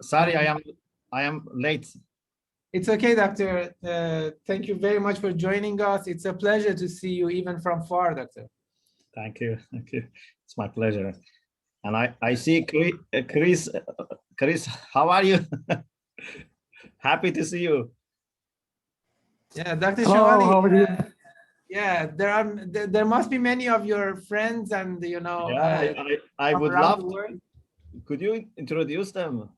Sorry, I am late. It's okay, Doctor. Thank you very much for joining us. It's a pleasure to see you even from far, Doctor. Thank you. Thank you. It's my pleasure. And I see Chris. Chris, how are you? Happy to see you. Yeah, Dr. Hello, Shomali. how are you? Yeah, there must be many of your friends and Yeah, I would love to. Could you introduce them?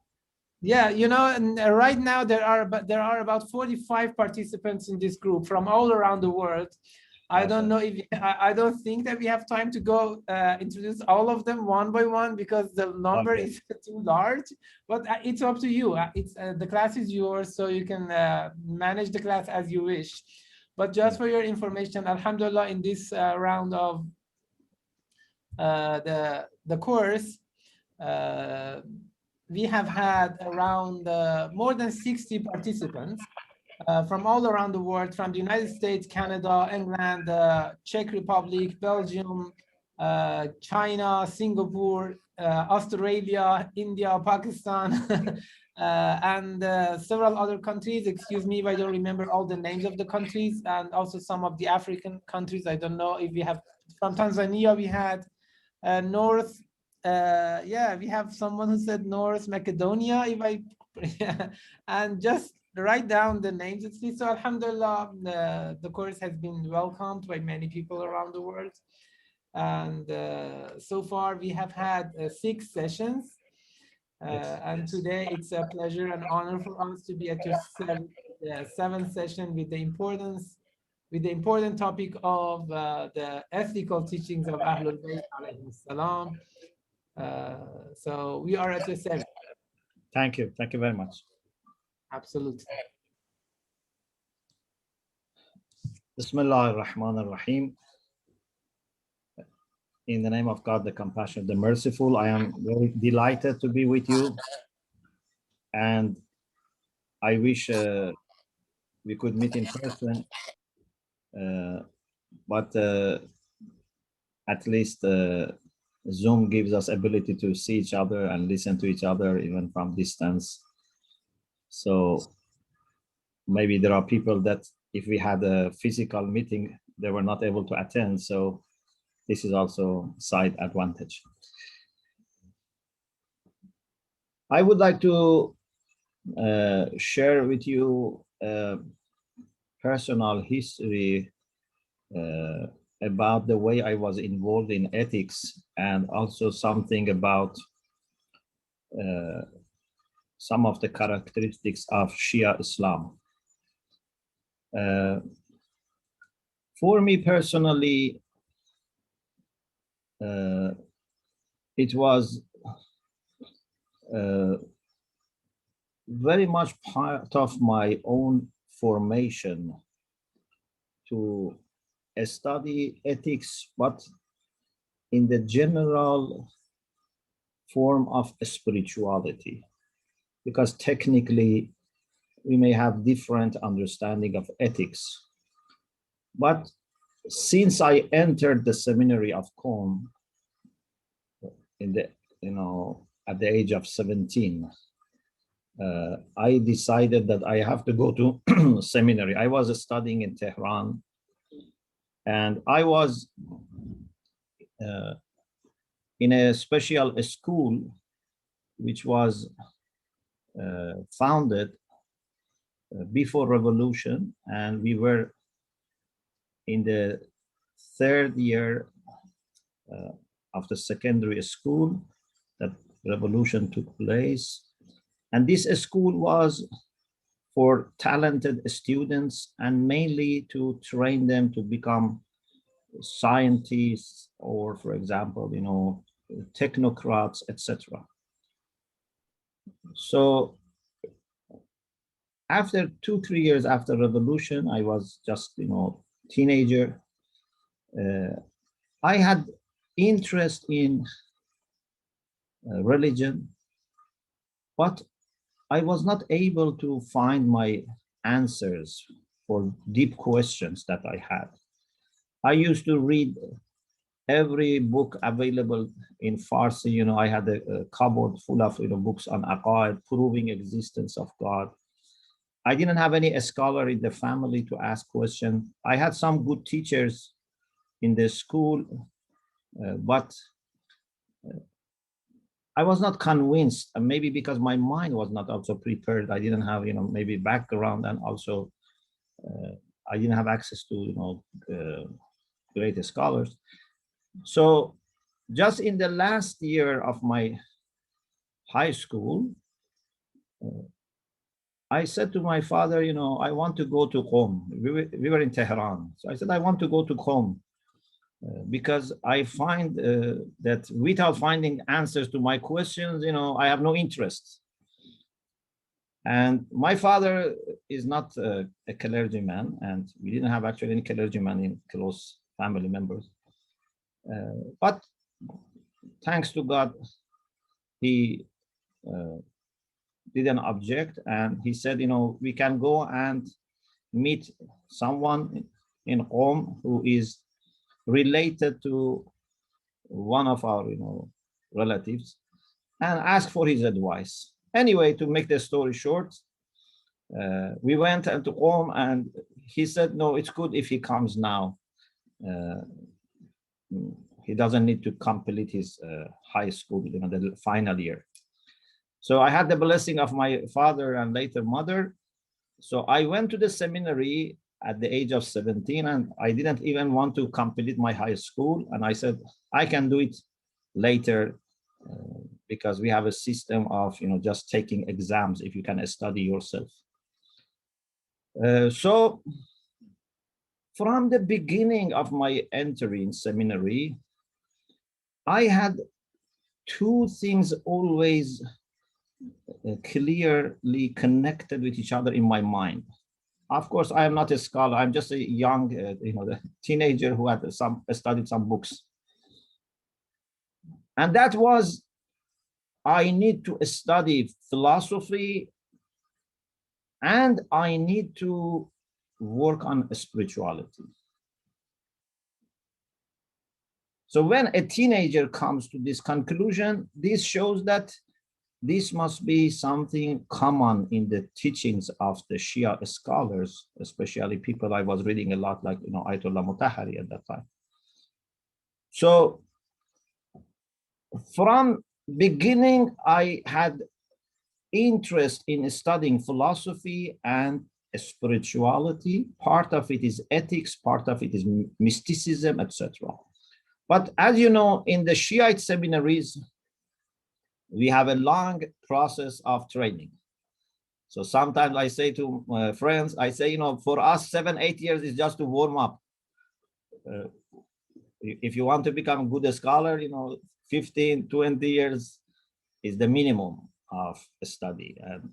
Yeah, and right now there are about 45 participants in this group from all around the world. I don't know if I don't think that we have time to go introduce all of them one by one because the number is too large. But it's up to you. It's the class is yours, so you can manage the class as you wish. But just for your information, Alhamdulillah, in this round of the course, we have had around more than 60 participants from all around the world, from the United States, Canada, England, Czech Republic, Belgium, China, Singapore, Australia, India, Pakistan, and several other countries. Excuse me if I don't remember all the names of the countries, and also some of the African countries. I don't know if we have, from Tanzania, we had North, yeah, we have someone who said North Macedonia, if I, and just write down the names. So Alhamdulillah, the course has been welcomed by many people around the world. And so far we have had 6 sessions. And today it's a pleasure and honor for us to be at your 7th session with the important topic of the ethical teachings of al-Bayt alayhi salam. So we are at your 7th. Thank you. Thank you very much. Absolutely. Bismillah ar-Rahman ar-Rahim. In the name of God, the compassionate, the merciful, I am very delighted to be with you. And I wish we could meet in person, but at least Zoom gives us ability to see each other and listen to each other even from distance. So maybe there are people that if we had a physical meeting, they were not able to attend. So this is also side advantage. I would like to share with you personal history about the way I was involved in ethics, and also something about some of the characteristics of Shia Islam. For me personally, it was very much part of my own formation to study ethics, but in the general form of spirituality, because technically we may have different understanding of ethics. But since I entered the seminary of Qom in the, at the age of 17, I decided that I have to go to seminary. I was studying in Tehran, and I was in a special school which was founded before revolution, and we were in the 3rd year of the secondary school that revolution took place. And this school was for talented students, and mainly to train them to become scientists, or for example, technocrats, etc. So after 2-3 years after revolution, I was just teenager. I had interest in religion, but I was not able to find my answers for deep questions that I had. I used to read every book available in Farsi. I had a cupboard full of books on aqaid, proving existence of God. I didn't have any scholar in the family to ask questions. I had some good teachers in the school, but I was not convinced, maybe because my mind was not also prepared. I didn't have, maybe background, and also I didn't have access to, great scholars. So just in the last year of my high school, I said to my father, I want to go to Qom. We were in Tehran. So I said, I want to go to Qom because I find that without finding answers to my questions, I have no interest. And my father is not a clergyman, and we didn't have actually any clergyman in close family members. But thanks to God, he didn't object, and he said, we can go and meet someone in Qom who is related to one of our, relatives, and ask for his advice. Anyway, to make the story short, we went to Qom, and he said, no, it's good if he comes now. He doesn't need to complete his high school, the final year. So I had the blessing of my father and later mother. So I went to the seminary at the age of 17, and I didn't even want to complete my high school. And I said, I can do it later because we have a system of, just taking exams if you can study yourself. So from the beginning of my entry in seminary, I had two things always clearly connected with each other in my mind. Of course, I am not a scholar. I'm just a young, the teenager who had studied some books. And that was, I need to study philosophy, and I need to work on spirituality. So when a teenager comes to this conclusion, this shows that this must be something common in the teachings of the Shia scholars, especially people I was reading a lot, like Ayatollah Mutahari at that time. So from beginning, I had interest in studying philosophy and spirituality. Part of it is ethics, part of it is mysticism, etc. But as you know, in the Shiite seminaries, we have a long process of training. So sometimes I say to friends, I say, for us, 7-8 years is just to warm up. If you want to become a good scholar, 15-20 years is the minimum of study. And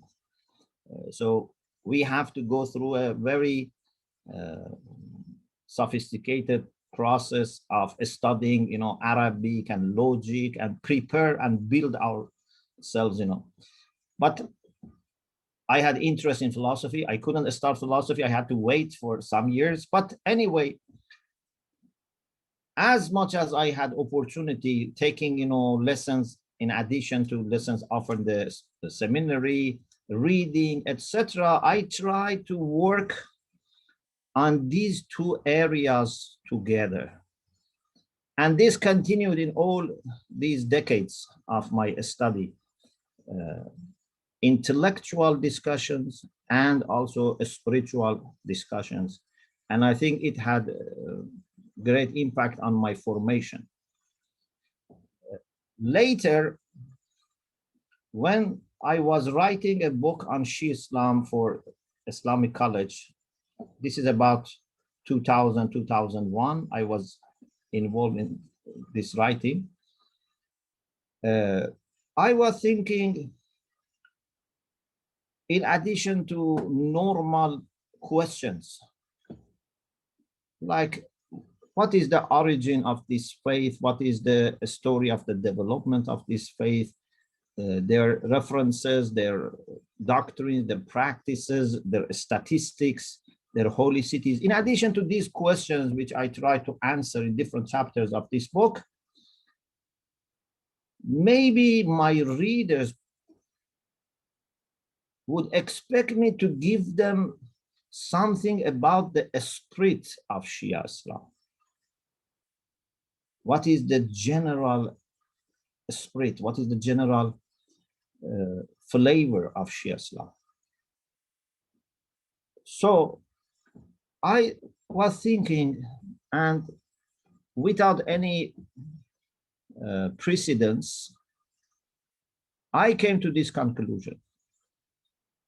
so we have to go through a very sophisticated process of studying, Arabic and logic, and prepare and build ourselves, But I had interest in philosophy. I couldn't start philosophy. I had to wait for some years. But anyway, as much as I had opportunity taking, lessons in addition to lessons offered the seminary, reading, etc., I tried to work on these two areas together. And this continued in all these decades of my study, intellectual discussions and also spiritual discussions. And I think it had great impact on my formation. Later, when I was writing a book on Shi'i Islam for Islamic College, this is about 2000, 2001, I was involved in this writing. I was thinking, in addition to normal questions, like what is the origin of this faith? What is the story of the development of this faith? Their references, their doctrines, their practices, their statistics, their holy cities. In addition to these questions, which I try to answer in different chapters of this book, maybe my readers would expect me to give them something about the spirit of Shia Islam. What is the general spirit? What is the general flavor of Shia Islam? So I was thinking, and without any precedence, I came to this conclusion.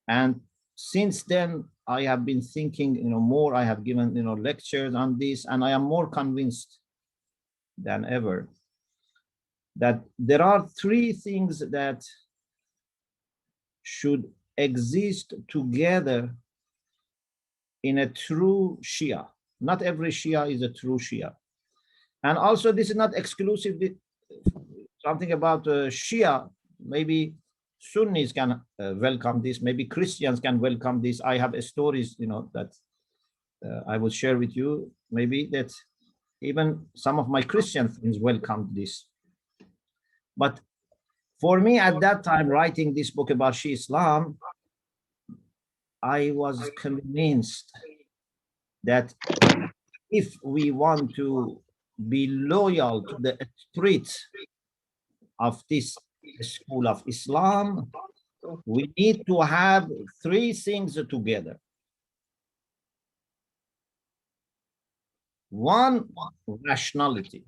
And since then, I have been thinking, more. I have given, lectures on this, and I am more convinced than ever that there are three things that should exist together in a true Shia. Not every Shia is a true Shia. And also, this is not exclusive, something about Shia. Maybe Sunnis can welcome this. Maybe Christians can welcome this. I have stories, that I will share with you. Maybe that even some of my Christian friends welcomed this. But for me, at that time, writing this book about Shi'i Islam, I was convinced that if we want to be loyal to the spirit of this school of Islam, we need to have three things together. One, rationality.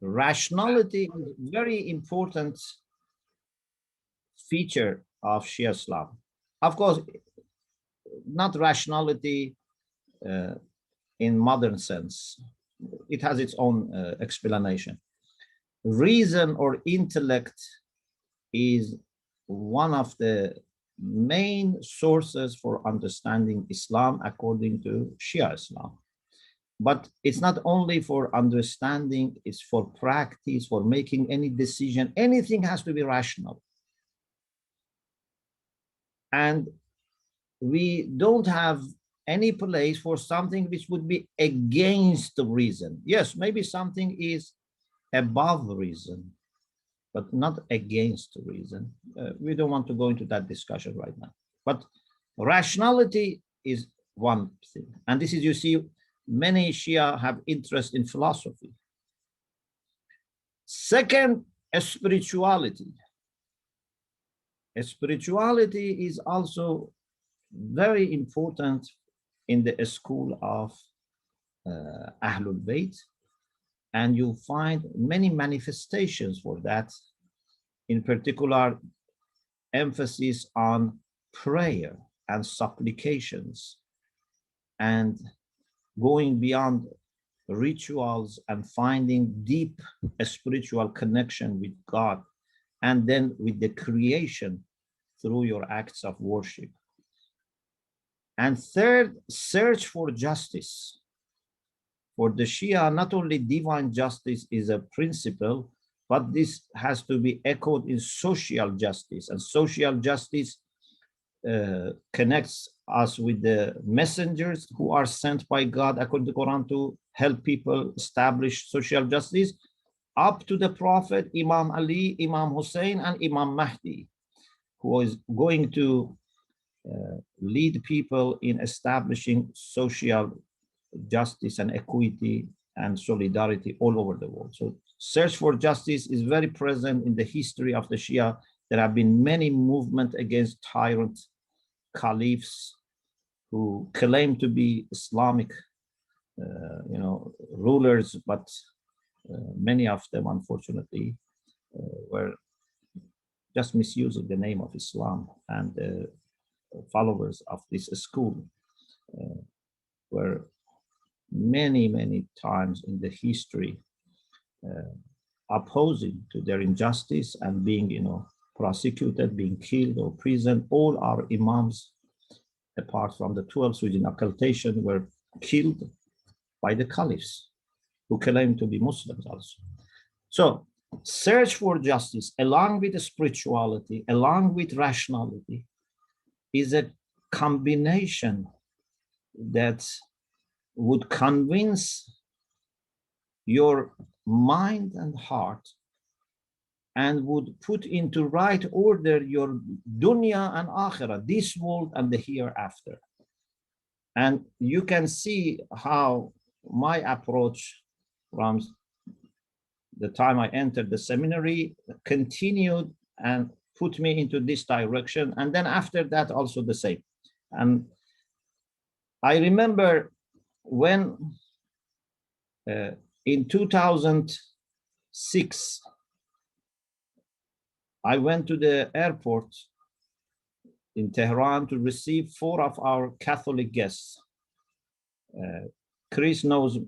Rationality is a very important feature of Shia Islam. Of course, not rationality in modern sense. It has its own explanation. Reason or intellect is one of the main sources for understanding Islam according to Shia Islam. But it's not only for understanding, it's for practice, for making any decision. Anything has to be rational. And we don't have any place for something which would be against the reason. Yes, maybe something is above reason, but not against reason. We don't want to go into that discussion right now. But rationality is one thing. And this is, you see, many Shia have interest in philosophy. Second, spirituality. Spirituality is also very important in the school of al-Bayt. And you find many manifestations for that, in particular, emphasis on prayer and supplications and going beyond rituals and finding deep spiritual connection with God and then with the creation through your acts of worship. And third, search for justice. For the Shia, not only divine justice is a principle, but this has to be echoed in social justice. And social justice connects us with the messengers who are sent by God according to the Quran to help people establish social justice, up to the Prophet, Imam Ali, Imam Hussein, and Imam Mahdi, who is going to lead people in establishing social justice and equity and solidarity all over the world. So search for justice is very present in the history of the Shia. There have been many movements against tyrant caliphs who claim to be Islamic, rulers, but many of them, unfortunately, were just misusing the name of Islam, and the followers of this school were many times in the history opposing to their injustice and being, prosecuted, being killed or imprisoned. All our imams, apart from the 12 who in occultation, were killed by the caliphs who claimed to be Muslims also. So search for justice along with spirituality, along with rationality, is a combination that would convince your mind and heart and would put into right order your dunya and akhirah, this world and the hereafter. And you can see how my approach from the time I entered the seminary continued and put me into this direction. And then after that, also the same. And I remember when in 2006, I went to the airport in Tehran to receive 4 of our Catholic guests. Chris knows,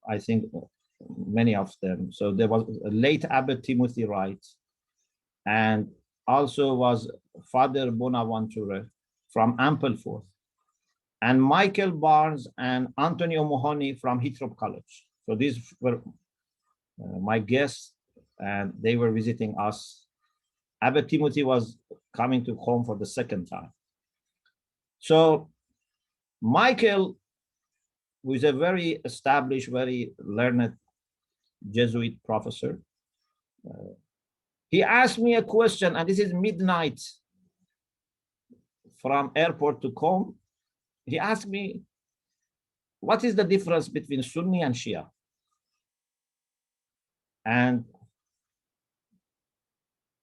I think, many of them. So there was a late Abbot Timothy Wright, and also was Father Bonaventure from Ampleforth, and Michael Barnes and Antonio Mohoni from Hithrop College. So these were my guests, and they were visiting us. Abbot Timothy was coming to home for the second time. So Michael, who is a very established, very learned Jesuit professor, he asked me a question, and this is midnight from airport to Qom. He asked me, what is the difference between Sunni and Shia? And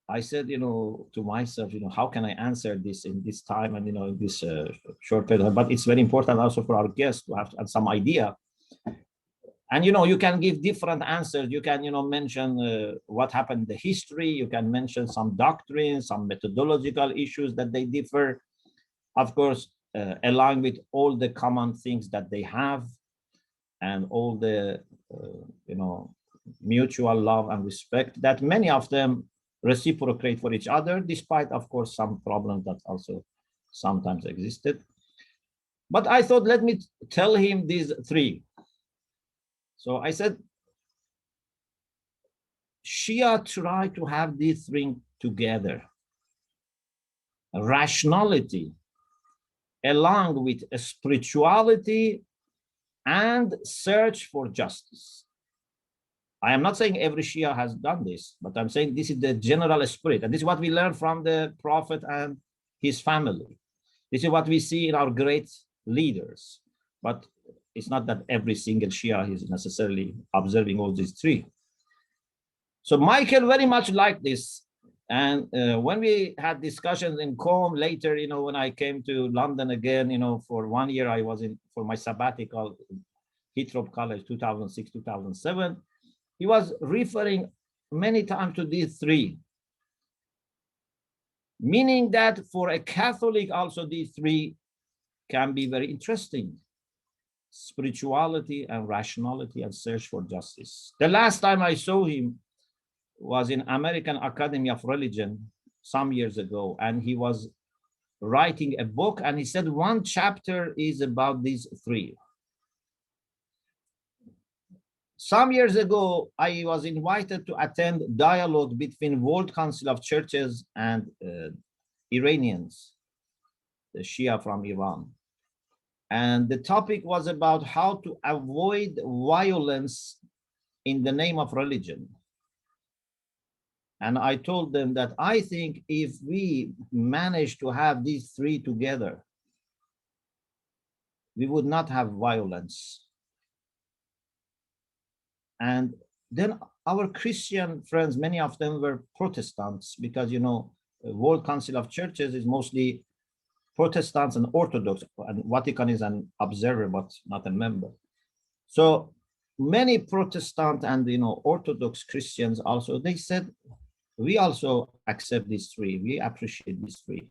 I said, to myself, how can I answer this in this time and, in this short period? But it's very important also for our guests to have some idea. And, you can give different answers. You can, mention what happened in the history. You can mention some doctrines, some methodological issues that they differ. Of course, along with all the common things that they have and all the, mutual love and respect that many of them reciprocate for each other, despite, of course, some problems that also sometimes existed. But I thought, let me tell him these 3. So I said, Shia try to have these 3 together. Rationality, along with spirituality and search for justice. I am not saying every Shia has done this, but I'm saying this is the general spirit. And this is what we learn from the Prophet and his family. This is what we see in our great leaders. But it's not that every single Shia is necessarily observing all these 3. So Michael very much liked this. And when we had discussions in Qom later, when I came to London again, for 1 year, I was for my sabbatical, Hithrop College, 2006, 2007. He was referring many times to these 3, meaning that for a Catholic also these 3 can be very interesting: spirituality and rationality and search for justice. The last time I saw him was in American Academy of Religion some years ago, and he was writing a book, and he said 1 chapter is about these 3. Some years ago, I was invited to attend dialogue between World Council of Churches and Iranians, the Shia from Iran. And the topic was about how to avoid violence in the name of religion. And I told them that I think if we manage to have these 3 together, we would not have violence. And then our Christian friends, many of them were Protestants, because, World Council of Churches is mostly Protestants and Orthodox, and Vatican is an observer, but not a member. So many Protestant and, Orthodox Christians also, they said, we also accept these 3. We appreciate these 3.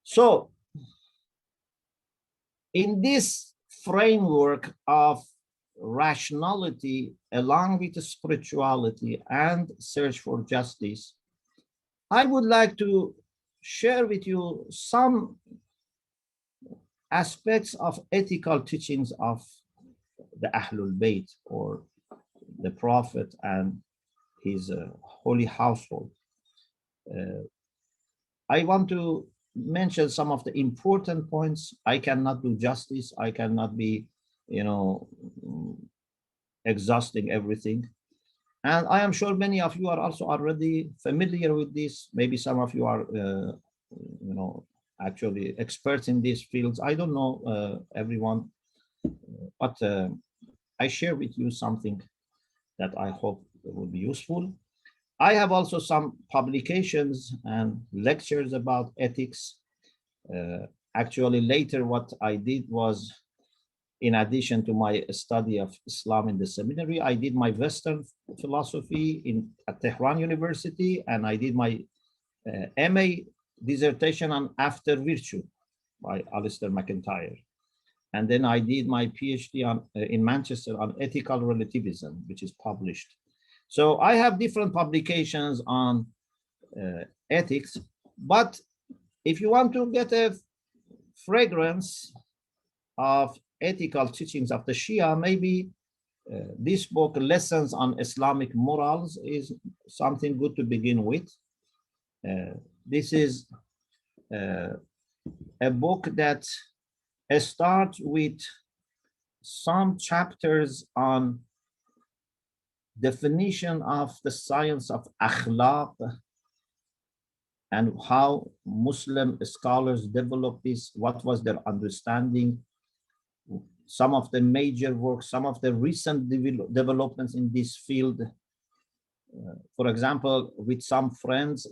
So in this framework of rationality, along with spirituality and search for justice, I would like to share with you some aspects of ethical teachings of the al-Bayt, or the Prophet and his holy household. I want to mention some of the important points. I cannot do justice. I cannot be, exhausting everything. And I am sure many of you are also already familiar with this. Maybe some of you are, actually experts in these fields. I don't know everyone, but I share with you something that I hope will be useful. I have also some publications and lectures about ethics. Actually, later what I did was, in addition to my study of Islam in the seminary, I did my Western philosophy at Tehran University, and I did my MA dissertation on After Virtue by Alistair McIntyre. And then I did my PhD in Manchester on ethical relativism, which is published. So I have different publications on ethics, but if you want to get a fragrance of ethical teachings of the Shia, maybe this book, Lessons on Islamic Morals, is something good to begin with. This is a book that starts with some chapters on definition of the science of akhlaq and how Muslim scholars developed this, what was their understanding, some of the major works, some of the recent developments in this field. For example, with some friends,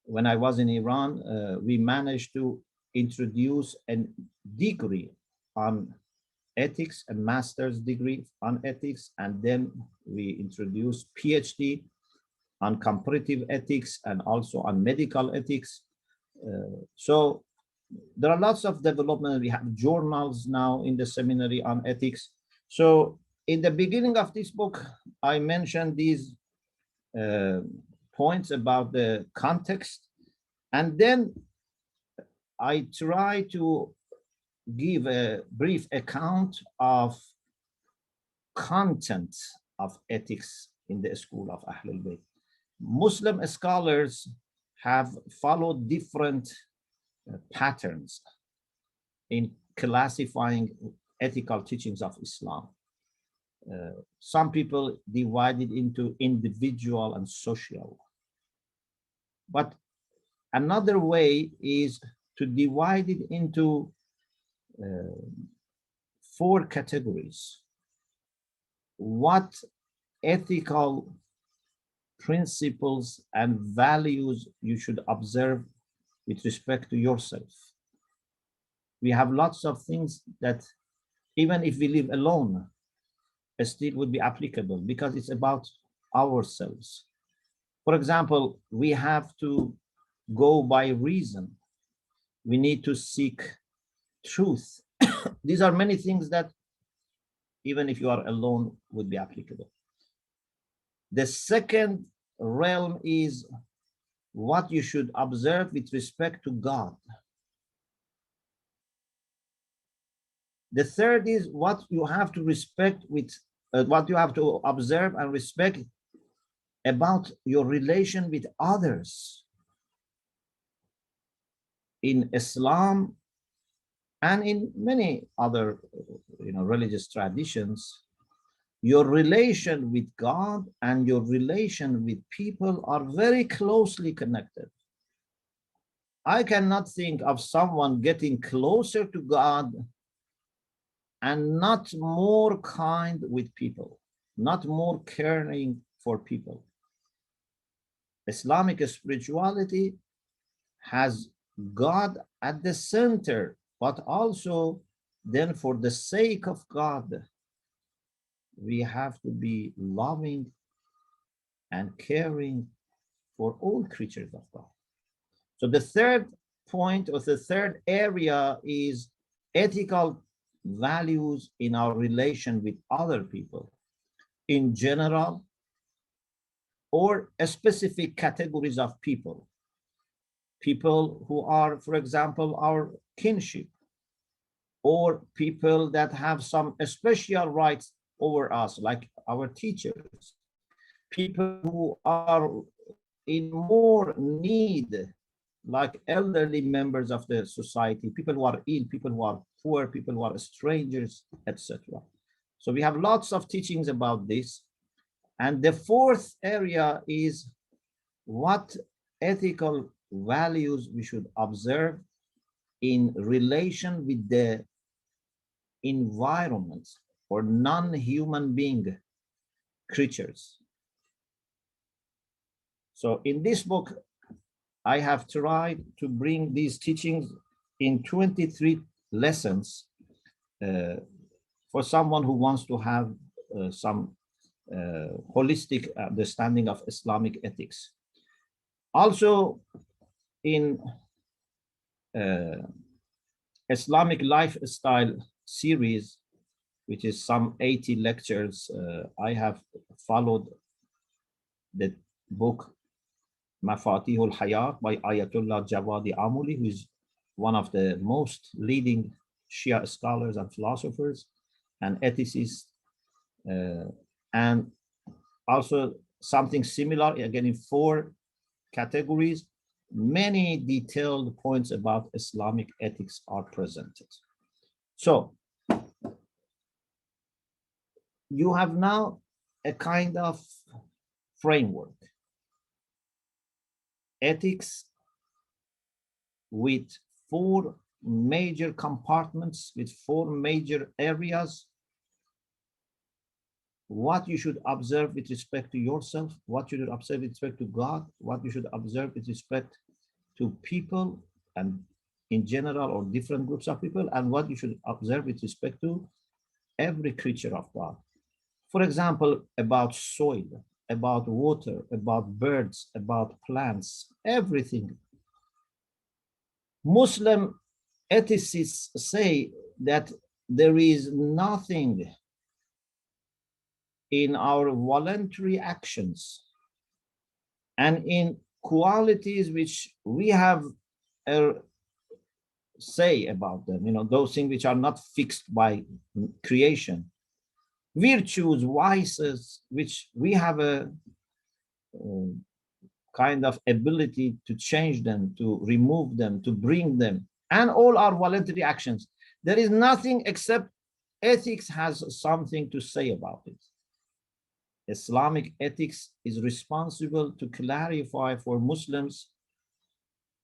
when I was in Iran, we managed to introduce a degree on ethics, a master's degree on ethics, and then we introduced PhD on comparative ethics and also on medical ethics. So there are lots of development. We have journals now in the seminary on ethics. So in the beginning of this book, I mentioned these points about the context, and then I try to give a brief account of content of ethics in the school of Ahl al-Bayt. Muslim scholars have followed different patterns in classifying ethical teachings of Islam. Some people divide it into individual and social. But another way is to divide it into 4 categories. What ethical principles and values you should observe with respect to yourself. We have lots of things that even if we live alone, still would be applicable because it's about ourselves. For example, we have to go by reason. We need to seek truth. These are many things that even if you are alone would be applicable. The second realm is what you should observe with respect to God. The third is what you have to respect with, what you have to observe and respect about your relation with others in Islam and in many other religious traditions. Your relation with God and your relation with people are very closely connected. I cannot think of someone getting closer to God and not more kind with people, not more caring for people. Islamic spirituality has God at the center, but also then for the sake of God, we have to be loving and caring for all creatures of God. So the third point or the third area is ethical values in our relation with other people in general or specific categories of people. People who are, for example, our kinship, or people that have some special rights over us, like our teachers, people who are in more need like elderly members of the society, people who are ill, people who are poor, people who are strangers, etc. So we have lots of teachings about this. And the fourth area is what ethical values we should observe in relation with the environment or non-human being creatures. So in this book, I have tried to bring these teachings in 23 lessons for someone who wants to have some holistic understanding of Islamic ethics. Also, in Islamic lifestyle series, which is some 80 lectures, I have followed the book Mafatihul Hayat by Ayatollah Jawadi Amuli, who is one of the most leading Shia scholars and philosophers and ethicists, and also something similar, again in 4 categories. Many detailed points about Islamic ethics are presented. So you have now a kind of framework, ethics with 4 major compartments, with 4 major areas. What you should observe with respect to yourself, what you should observe with respect to God, what you should observe with respect to people and in general or different groups of people, and what you should observe with respect to every creature of God. For example, about soil, about water, about birds, about plants, everything. Muslim ethicists say that there is nothing in our voluntary actions and in qualities which we have a say about them, those things which are not fixed by creation, virtues, vices, which we have a kind of ability to change them, to remove them, to bring them, and all our voluntary actions. There is nothing except ethics has something to say about it. Islamic ethics is responsible to clarify for Muslims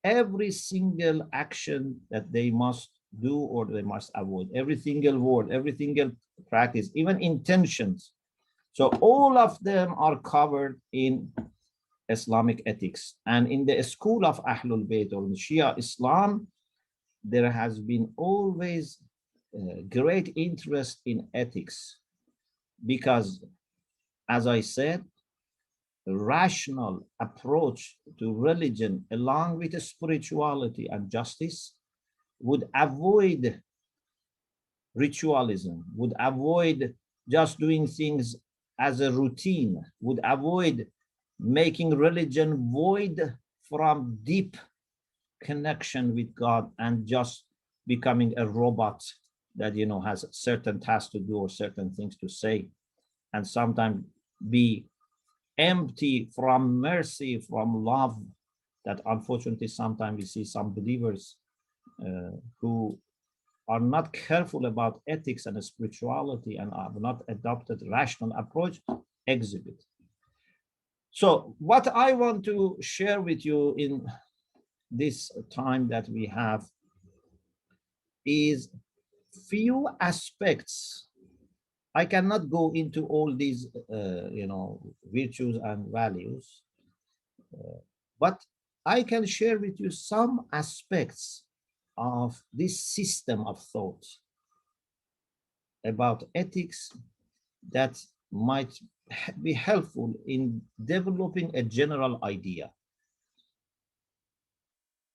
every single action that they must do or they must avoid, every single word, every single practice, even intentions. So all of them are covered in Islamic ethics. And in the school of Ahlul Bayt or in Shia Islam, there has been always great interest in ethics because, as I said, a rational approach to religion along with spirituality and justice would avoid ritualism, would avoid just doing things as a routine, would avoid making religion void from deep connection with God and just becoming a robot that has certain tasks to do or certain things to say, and sometimes be empty from mercy, from love, that unfortunately sometimes we see some believers who are not careful about ethics and spirituality and have not adopted rational approach exhibit. So what I want to share with you in this time that we have is few aspects. I cannot go into all these, virtues and values, but I can share with you some aspects of this system of thought about ethics that might be helpful in developing a general idea.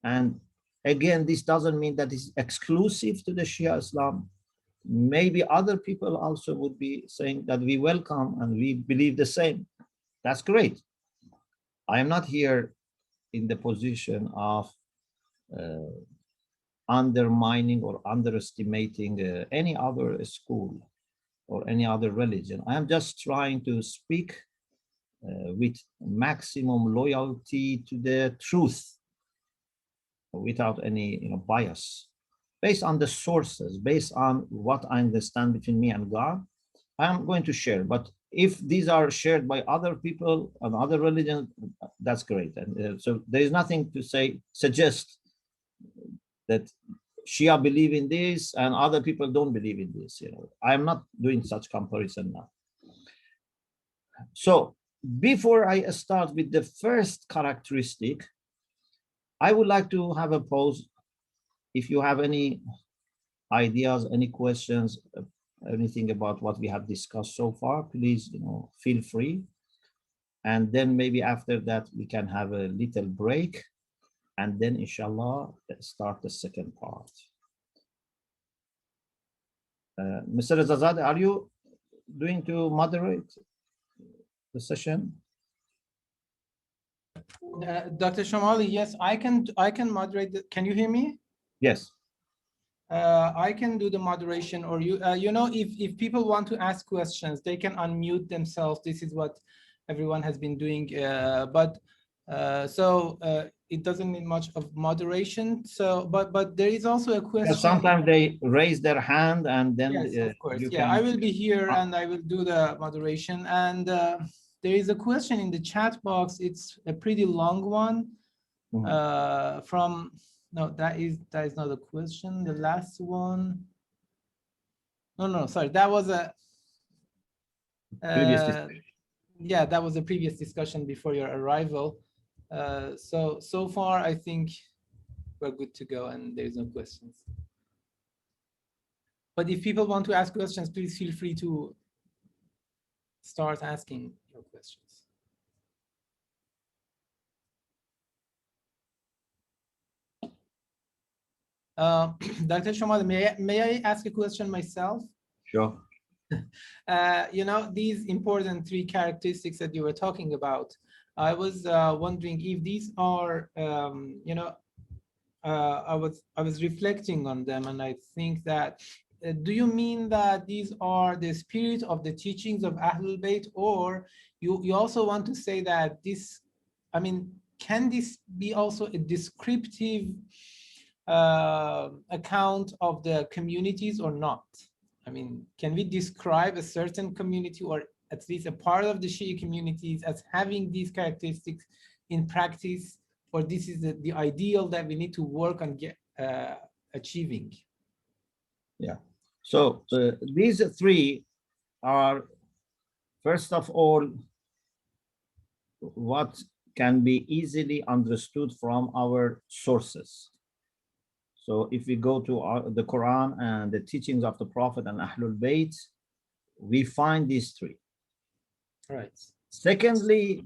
And again, this doesn't mean that it's exclusive to the Shia Islam. Maybe other people also would be saying that we welcome and we believe the same. That's great. I am not here in the position of undermining or underestimating any other school or any other religion. I am just trying to speak with maximum loyalty to the truth without any bias, based on the sources, based on what I understand between me and God. I'm going to share. But if these are shared by other people and other religions, that's great. And so there is nothing to suggest that Shia believe in this and other people don't believe in this. I'm not doing such comparison now. So before I start with the first characteristic, I would like to have a pause. If you have any ideas, any questions, anything about what we have discussed so far, please, feel free. And then maybe after that, we can have a little break. And then, inshallah, let's start the second part. Mr. Zazad, are you doing to moderate the session? Dr. Shomali, yes, I can moderate. Can you hear me? Yes. I can do the moderation, or if people want to ask questions, they can unmute themselves. This is what everyone has been doing, it doesn't need much of moderation. So, but there is also a question. Sometimes they raise their hand, and then yes, of course. Yeah, I will be here and I will do the moderation. And there is a question in the chat box. It's a pretty long one. From no, that is not a question. The last one. No, sorry. That was a yeah, that was a previous discussion before your arrival. So far, I think we're good to go, and there's no questions. But if people want to ask questions, please feel free to start asking your questions. Dr. Shomali, may I ask a question myself? Sure. These important three characteristics that you were talking about, I was wondering if these are, I was reflecting on them, and I think that, do you mean that these are the spirit of the teachings of al-Bayt, or you also want to say that this, can this be also a descriptive account of the communities or not? Can we describe a certain community, or at least a part of the Shi'i communities, as having these characteristics in practice, or this is the ideal that we need to work on achieving? Yeah. So these three are, first of all, what can be easily understood from our sources. So if we go to the Quran and the teachings of the Prophet and Ahlul Bayt, we find these three. Right. Secondly,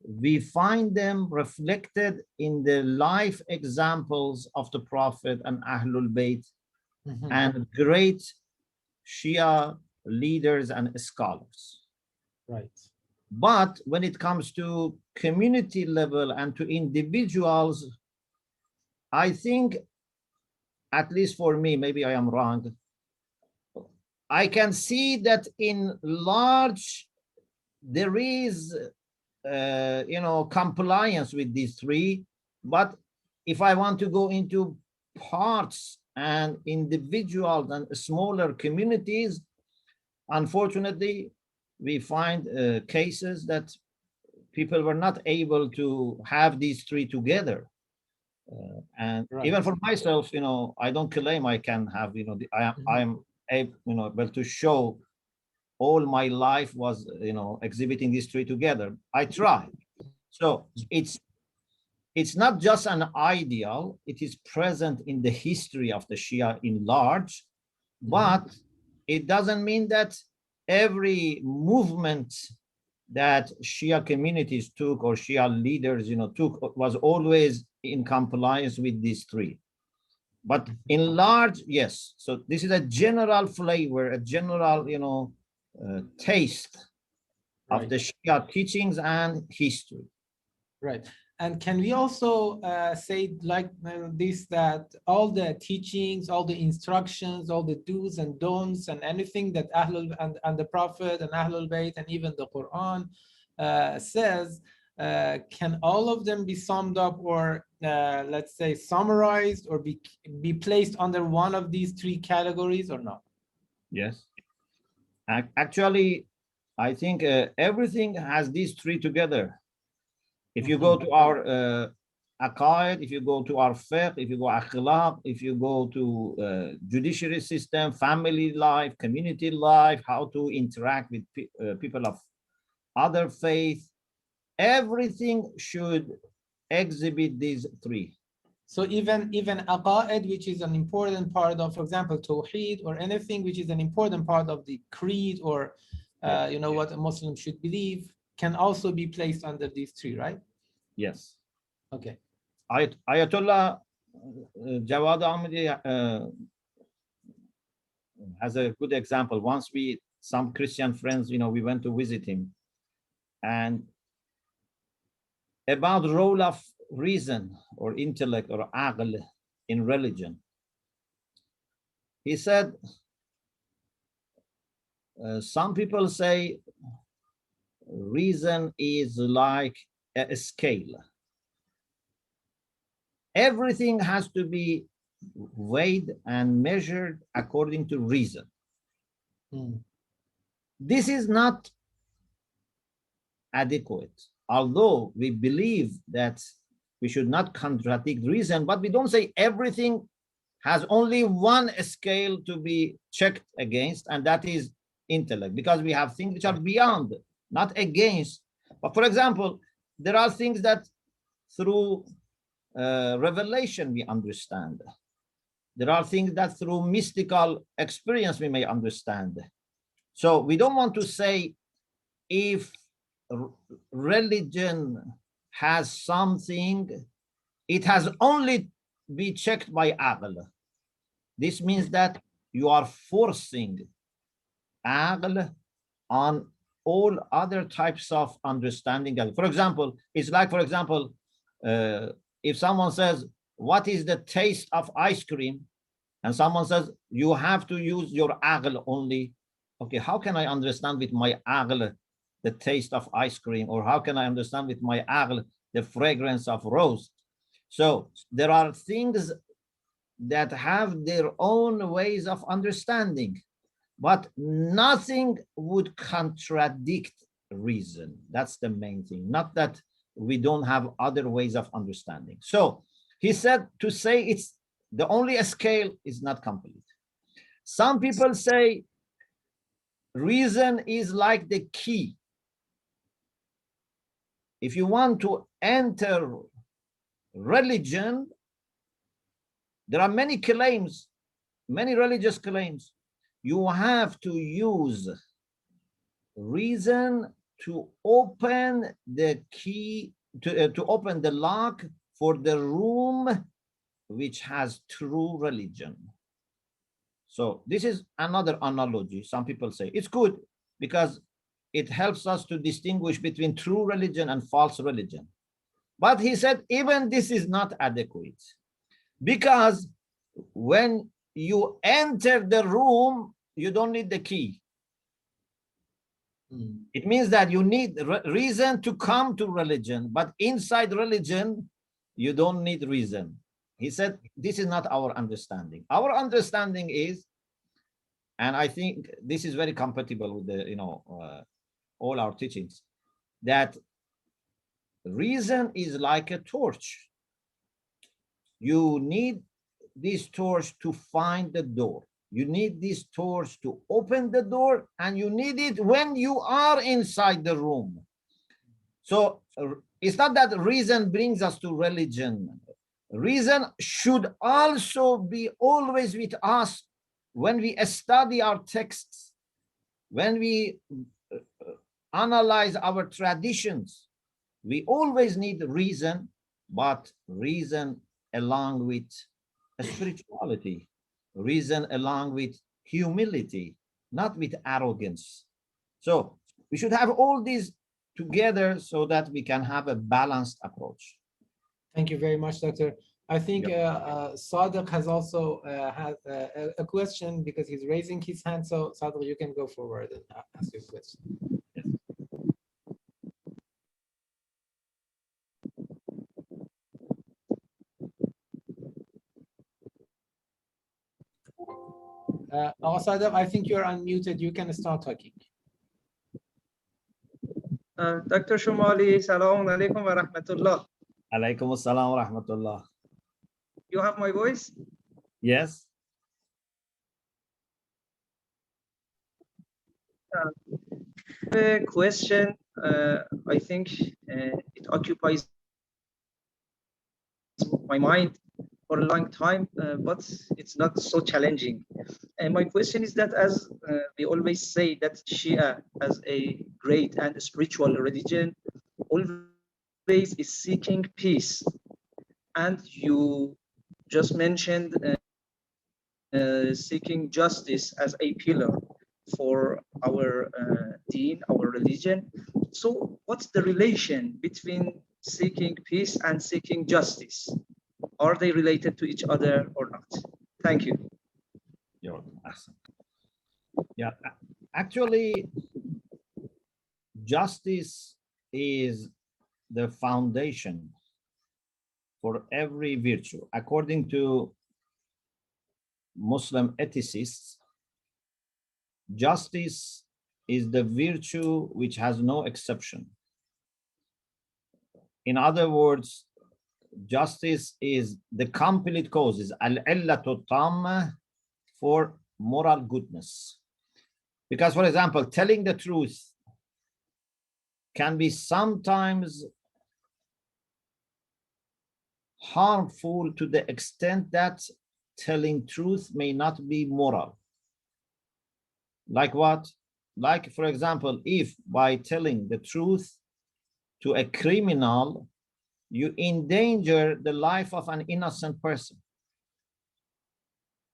we find them reflected in the life examples of the Prophet and Ahlul Bayt and great Shia leaders and scholars. Right. But when it comes to community level and to individuals, I think, at least for me, maybe I am wrong, I can see that in large, there is, compliance with these three. But if I want to go into parts and individuals and smaller communities, unfortunately, we find cases that people were not able to have these three together. And right. Even for myself, I don't claim I can have, I'm able to show all my life was, exhibiting these three together. I try. So it's not just an ideal, it is present in the history of the Shia in large, but it doesn't mean that every movement that Shia communities took or Shia leaders, took was always in compliance with these three. But in large, yes. So this is a general flavor, a general, taste of the Shia teachings and history. Right. And can we also say like this, that all the teachings, all the instructions, all the do's and don'ts and anything that Ahlul and the Prophet and Ahlul Bayt and even the Quran says, can all of them be summed up or let's say summarized or be placed under one of these three categories or not? Yes. Actually, I think everything has these three together. If you go to our aqaid, if you go to our fiqh, if you go akhlaq, if you go to judiciary system, family life, community life, how to interact with people of other faith, everything should exhibit these three. So even aqaid, which is an important part of, for example, tawheed or anything which is an important part of the creed or you know what a Muslim should believe, can also be placed under these three, right? Yes. Okay. Ayatollah Jawad Ahmadi has a good example. Once some Christian friends, we went to visit him, and about the role of reason or intellect or aql in religion, he said, some people say reason is like a scale. Everything has to be weighed and measured according to reason. This is not adequate, although we believe that we should not contradict reason, but we don't say everything has only one scale to be checked against, and that is intellect, because we have things which are beyond, not against. But for example, there are things that through revelation we understand. There are things that through mystical experience we may understand. So we don't want to say if religion has something, it has only be checked by aql. This means that you are forcing aql on all other types of understanding. For example, it's like, for example, if someone says, what is the taste of ice cream? And someone says, you have to use your aql only. Okay, how can I understand with my aql the taste of ice cream? Or how can I understand with my aql the fragrance of rose? So there are things that have their own ways of understanding, but nothing would contradict reason. That's the main thing, not that we don't have other ways of understanding. So he said to say it's the only scale is not complete. Some people say reason is like the key. If you want to enter religion, there are many claims, many religious claims. You have to use reason to open the key, to open the lock for the room which has true religion. So this is another analogy. Some people say it's good because it helps us to distinguish between true religion and false religion. But he said even this is not adequate, because when you enter the room, you don't need the key. It means that you need reason to come to religion, but inside religion, you don't need reason. He said, this is not our understanding. Our understanding is, and I think this is very compatible with the, all our teachings, that reason is like a torch. You need this torch to find the door. You need this torch to open the door, and you need it when you are inside the room. So it's not that reason brings us to religion. Reason should also be always with us when we study our texts, when we analyze our traditions. We always need reason, but reason along with spirituality, reason along with humility, not with arrogance. So we should have all these together so that we can have a balanced approach. Thank you very much, Doctor. I think Sadiq has also had a question because he's raising his hand. So Sadiq, you can go forward and ask your question. Sadaf, I think you're unmuted. You can start talking. Dr. Shomali, Salaam alaikum wa rahmatullah. Alaikum assalam wa rahmatullah. You have my voice? Yes. The question, I think it occupies my mind for a long time, but it's not so challenging. And my question is that, as we always say, that Shia as a great and spiritual religion always is seeking peace. And you just mentioned seeking justice as a pillar for our deen, our religion. So what's the relation between seeking peace and seeking justice? Are they related to each other or not? Thank you. Yeah, actually, justice is the foundation for every virtue. According to Muslim ethicists, justice is the virtue which has no exception. In other words, justice is the complete cause, is al-illatu tamma for moral goodness. Because, for example, telling the truth can be sometimes harmful to the extent that telling truth may not be moral. Like what? Like, for example, if by telling the truth to a criminal, you endanger the life of an innocent person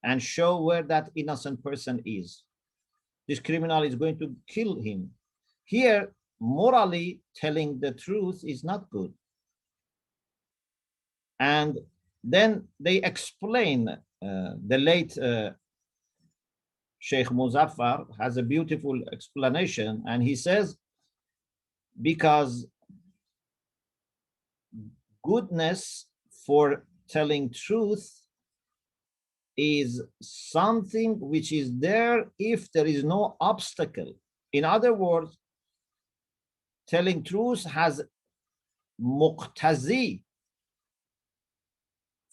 and show where that innocent person is. This criminal is going to kill him. Here, morally, telling the truth is not good. And then they explain, the late Sheikh Muzaffar has a beautiful explanation, and he says, because goodness for telling truth is something which is there if there is no obstacle. In other words, telling truth has muqtazi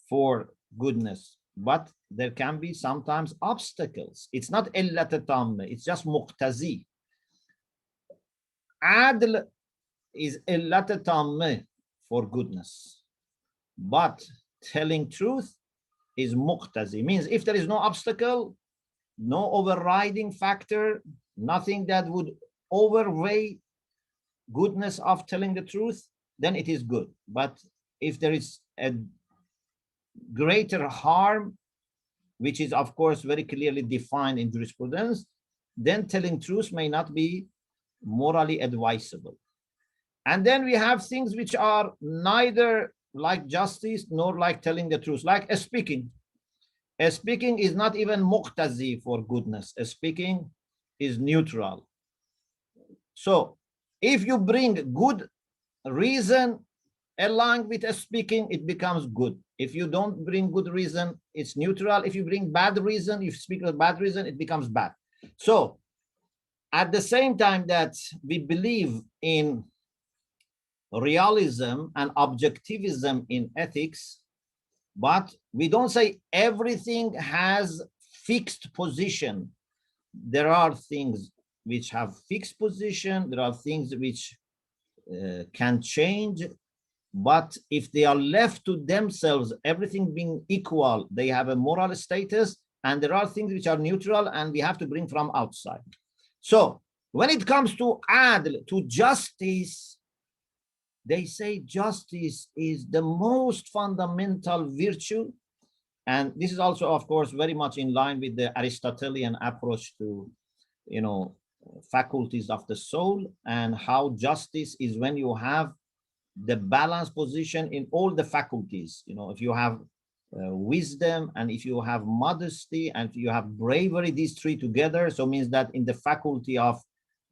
for goodness, but there can be sometimes obstacles. It's not illat tamme, it's just muqtazi. Adl is illat tamme for goodness, but telling truth is muqtazi, means if there is no obstacle, no overriding factor, nothing that would overweigh goodness of telling the truth, then it is good. But if there is a greater harm, which is of course very clearly defined in jurisprudence, then telling truth may not be morally advisable. And then we have things which are neither like justice nor like telling the truth, like a speaking. A speaking is not even muqtazi for goodness. A speaking is neutral. So if you bring good reason along with a speaking, it becomes good. If you don't bring good reason, it's neutral. If you bring bad reason, if you speak with bad reason, it becomes bad. So at the same time that we believe in realism and objectivism in ethics, but we don't say everything has fixed position. There are things which have fixed position. There are things which can change. But if they are left to themselves, everything being equal, they have a moral status. And there are things which are neutral and we have to bring from outside. So when it comes to adl, to justice, they say justice is the most fundamental virtue. And this is also, of course, very much in line with the Aristotelian approach to, faculties of the soul, and how justice is when you have the balanced position in all the faculties. If you have wisdom, and if you have modesty, and if you have bravery, these three together, so means that in the faculty of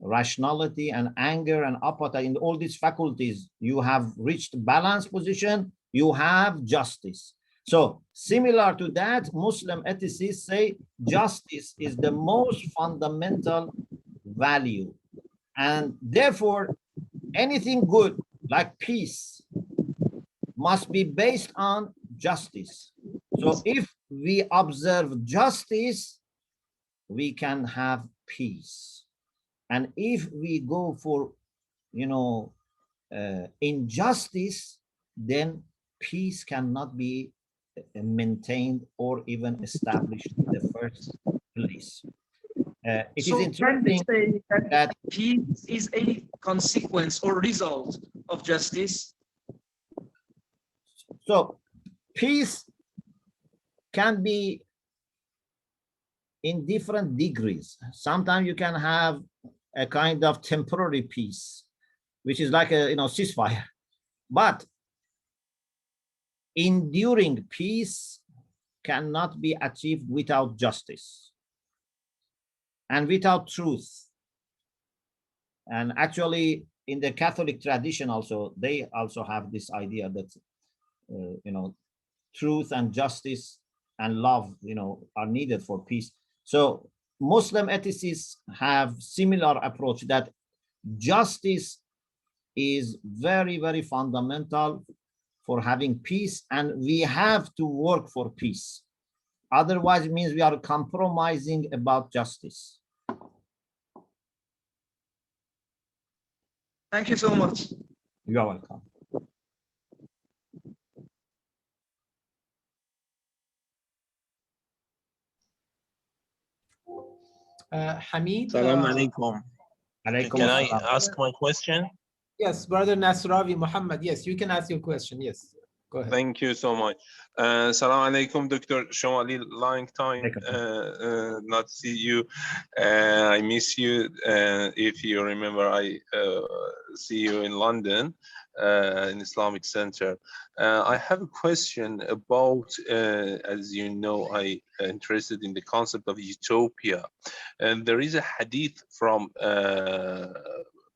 rationality and anger and appetite, in all these faculties, you have reached balanced position, you have justice. So similar to that, Muslim ethicists say justice is the most fundamental value. And therefore, anything good like peace must be based on justice. So if we observe justice, we can have peace. And if we go for, injustice, then peace cannot be maintained or even established in the first place. It is So can we interesting say that that peace is a consequence or result of justice? so peace can be in different degrees. Sometimes you can have a kind of temporary peace, which is like a ceasefire. But enduring peace cannot be achieved without justice and without truth. And actually, in the Catholic tradition also, they also have this idea that, truth and justice and love, are needed for peace. So Muslim ethicists have similar approach that justice is very, very fundamental for having peace, and we have to work for peace. Otherwise, it means we are compromising about justice. Thank you so much. You are welcome. Hamid. Salam alaikum. Alaikum Can I assalam. ask my question? Yes, brother Nasrawi Muhammad. Yes, you can ask your question. Yes, go ahead. Thank you so much. Salam alaikum, Dr. Shomali. Long time not see you. I miss you. If you remember, I see you in London, in Islamic Center. I have a question about, as you know, I interested in the concept of utopia. And there is a hadith from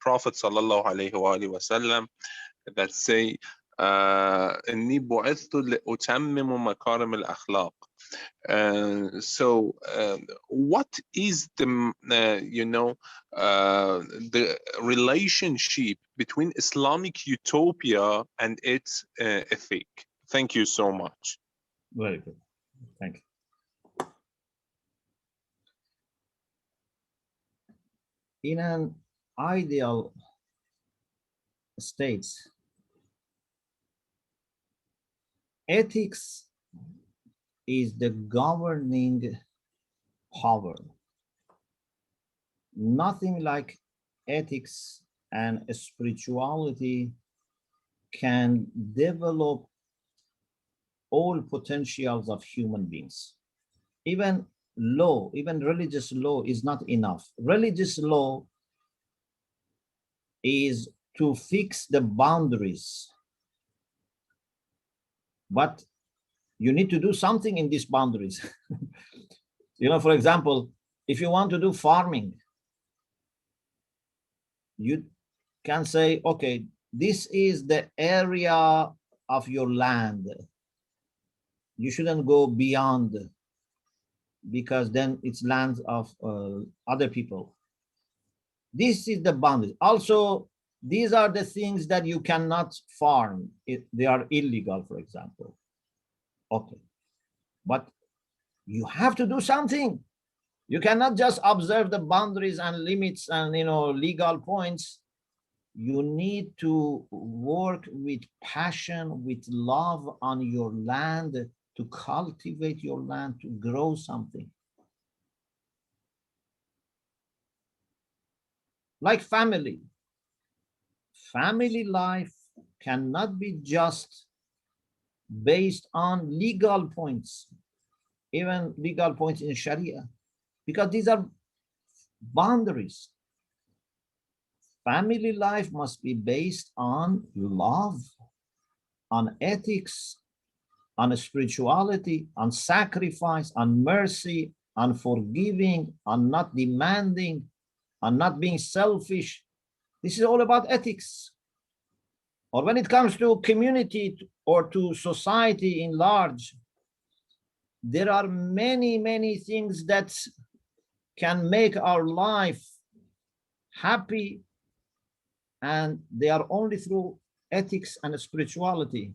Prophet sallallahu alaihi wasallam that say, إني بعثت لأتمم مكارم الأخلاق. So what is the the relationship between Islamic utopia and its ethic? Thank you so much. Very good. Thank you. In an ideal state, ethics is the governing power. Nothing like ethics and spirituality can develop all potentials of human beings. Even law, even religious law is not enough. Religious law is to fix the boundaries, but you need to do something in these boundaries. For example, if you want to do farming, you can say, okay, this is the area of your land. You shouldn't go beyond, because then it's lands of other people. This is the boundary. Also, these are the things that you cannot farm. They are illegal, for example. Okay, but you have to do something. You cannot just observe the boundaries and limits and legal points. You need to work with passion, with love on your land, to cultivate your land, to grow something. Like family. Family life cannot be just based on legal points, even legal points in Sharia, because these are boundaries. Family life must be based on love, on ethics, on spirituality, on sacrifice, on mercy, on forgiving, on not demanding, on not being selfish. This is all about ethics. or when it comes to community or to society in large, there are many, many things that can make our life happy, and they are only through ethics and spirituality.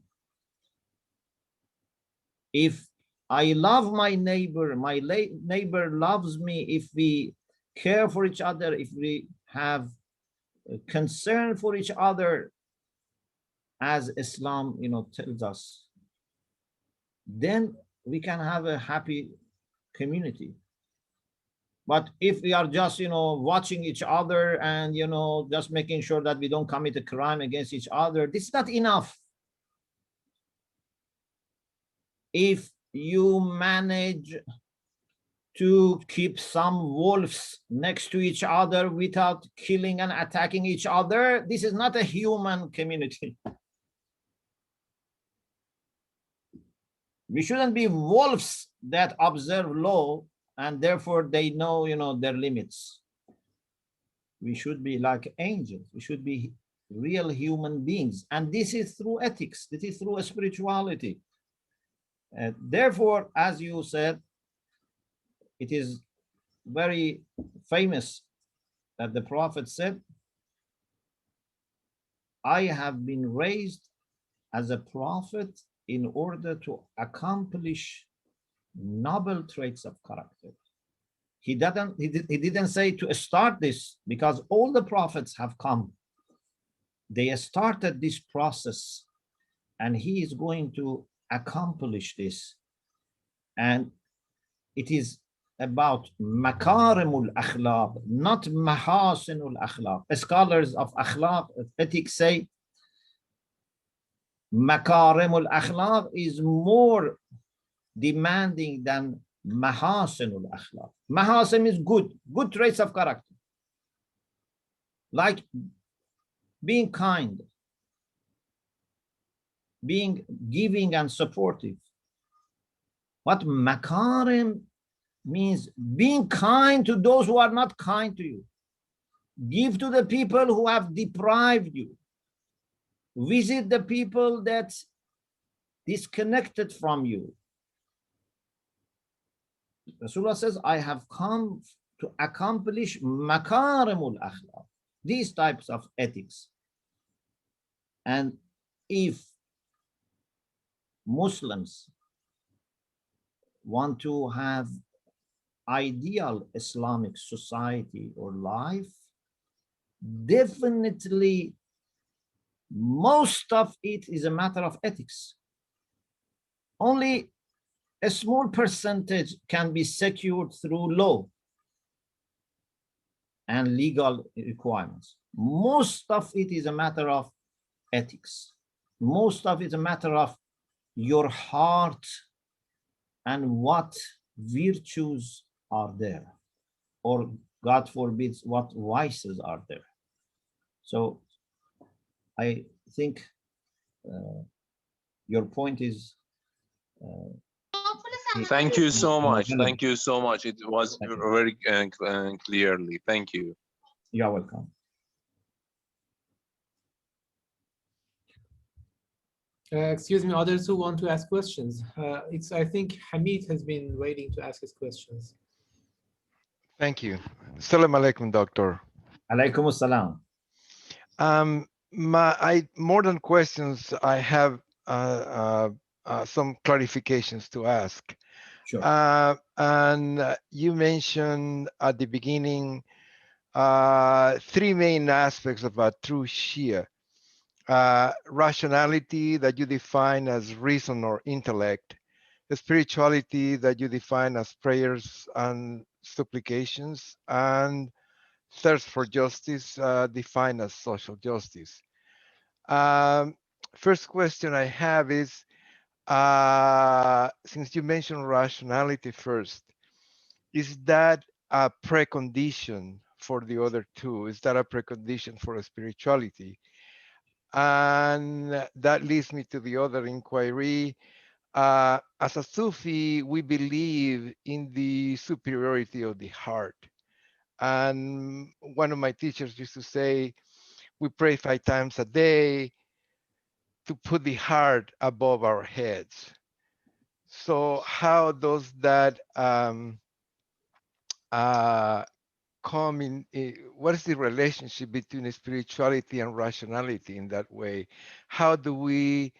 If I love my neighbor loves me, if we care for each other, if we have concern for each other, as Islam, tells us, then we can have a happy community. But if we are just, watching each other and, just making sure that we don't commit a crime against each other, this is not enough. If you manage to keep some wolves next to each other without killing and attacking each other, this is not a human community. We shouldn't be wolves that observe law and therefore they know, their limits. We should be like angels. We should be real human beings. And this is through ethics. This is through spirituality. Therefore, as you said, it is very famous that the Prophet said, I have been raised as a prophet in order to accomplish noble traits of character. He didn't say to start this, because all the prophets have come. They started this process, and he is going to accomplish this. And it is about makarimul akhlaq, not mahasinul akhlaq. Scholars of akhlaq, ethics say makarimul akhlaq is more demanding than mahasinul akhlaq. Mahasin is good traits of character, like being kind, being giving and supportive. But makarim means being kind to those who are not kind to you. Give to the people who have deprived you. Visit the people that disconnected from you. Rasulullah says, I have come to accomplish makarimul akhlaq, these types of ethics. And if Muslims want to have ideal Islamic society or life, definitely most of it is a matter of ethics. Only a small percentage can be secured through law and legal requirements. Most of it is a matter of ethics. Most of it is a matter of your heart and what virtues are there, or God forbids, what vices are there. So I think your point is thank you so much. Thank you so much. It was very clearly. Thank you. You're welcome. Excuse me, others who want to ask questions. I think Hamid has been waiting to ask his questions. Thank you. Assalamu alaikum, doctor. Alaikum assalam. More than questions, I have some clarifications to ask. Sure. And you mentioned at the beginning three main aspects of a true Shia. Rationality that you define as reason or intellect, spirituality that you define as prayers and supplications, and thirst for justice defined as social justice. First question I have is, since you mentioned rationality first, is that a precondition for the other two? Is that a precondition for spirituality? And that leads me to the other inquiry. As a Sufi, we believe in the superiority of the heart. And one of my teachers used to say, we pray 5 times a day, to put the heart above our heads. So how does that come in? What is the relationship between spirituality and rationality in that way? How do we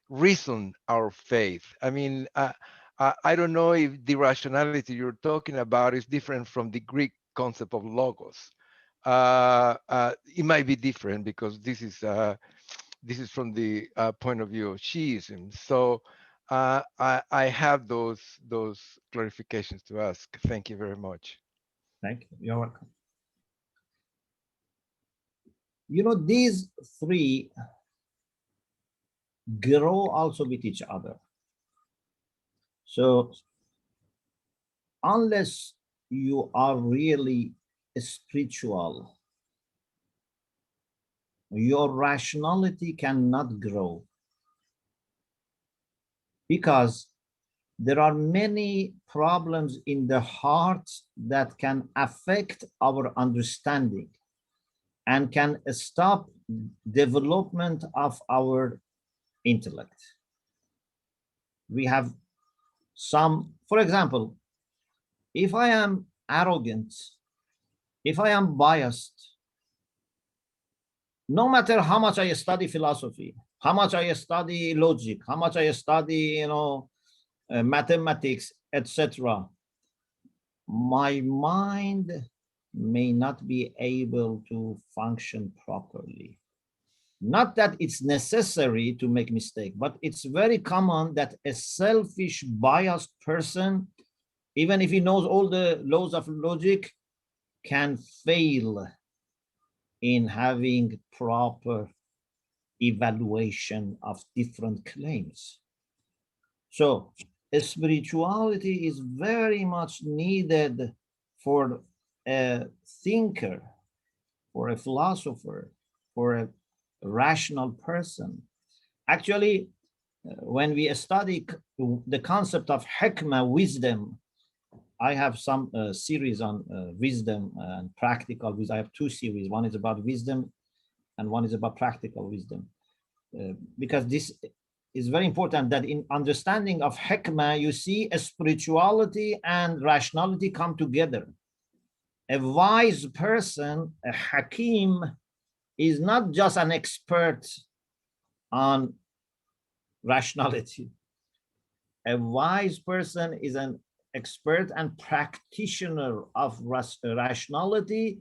reason our faith? I mean, I don't know if the rationality you're talking about is different from the Greek concept of logos. It might be different because this is from the point of view of Shiism. So I have those clarifications to ask. Thank you very much. Thank you. You're welcome. You know, these three grow also with each other. So unless you are really spiritual, your rationality cannot grow, because there are many problems in the heart that can affect our understanding and can stop development of our intellect. We have some, for example, if I am arrogant, if I am biased, no matter how much I study philosophy, how much I study logic, how much I study, mathematics, etc., my mind may not be able to function properly. Not that it's necessary to make mistake, but it's very common that a selfish, biased person, even if he knows all the laws of logic, can fail in having proper evaluation of different claims. So spirituality is very much needed for a thinker, for a philosopher, for a rational person. Actually, when we study the concept of hikmah, wisdom, I have some series on wisdom and practical wisdom. I have two series. One is about wisdom and one is about practical wisdom. Because this is very important, that in understanding of hikmah, you see a spirituality and rationality come together. A wise person, a hakim, is not just an expert on rationality. A wise person is an expert and practitioner of rationality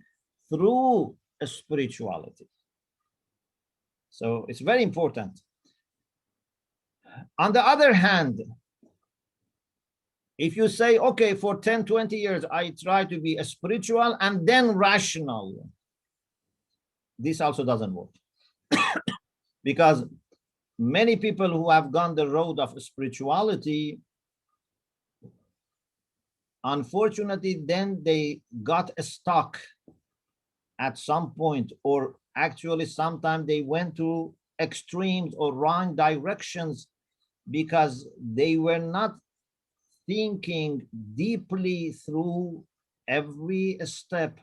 through spirituality. So it's very important. On the other hand, if you say, okay, for 10, 20 years, I try to be a spiritual and then rational, this also doesn't work. Because many people who have gone the road of spirituality, unfortunately, then they got stuck at some point, or actually sometimes they went to extremes or wrong directions because they were not thinking deeply through every step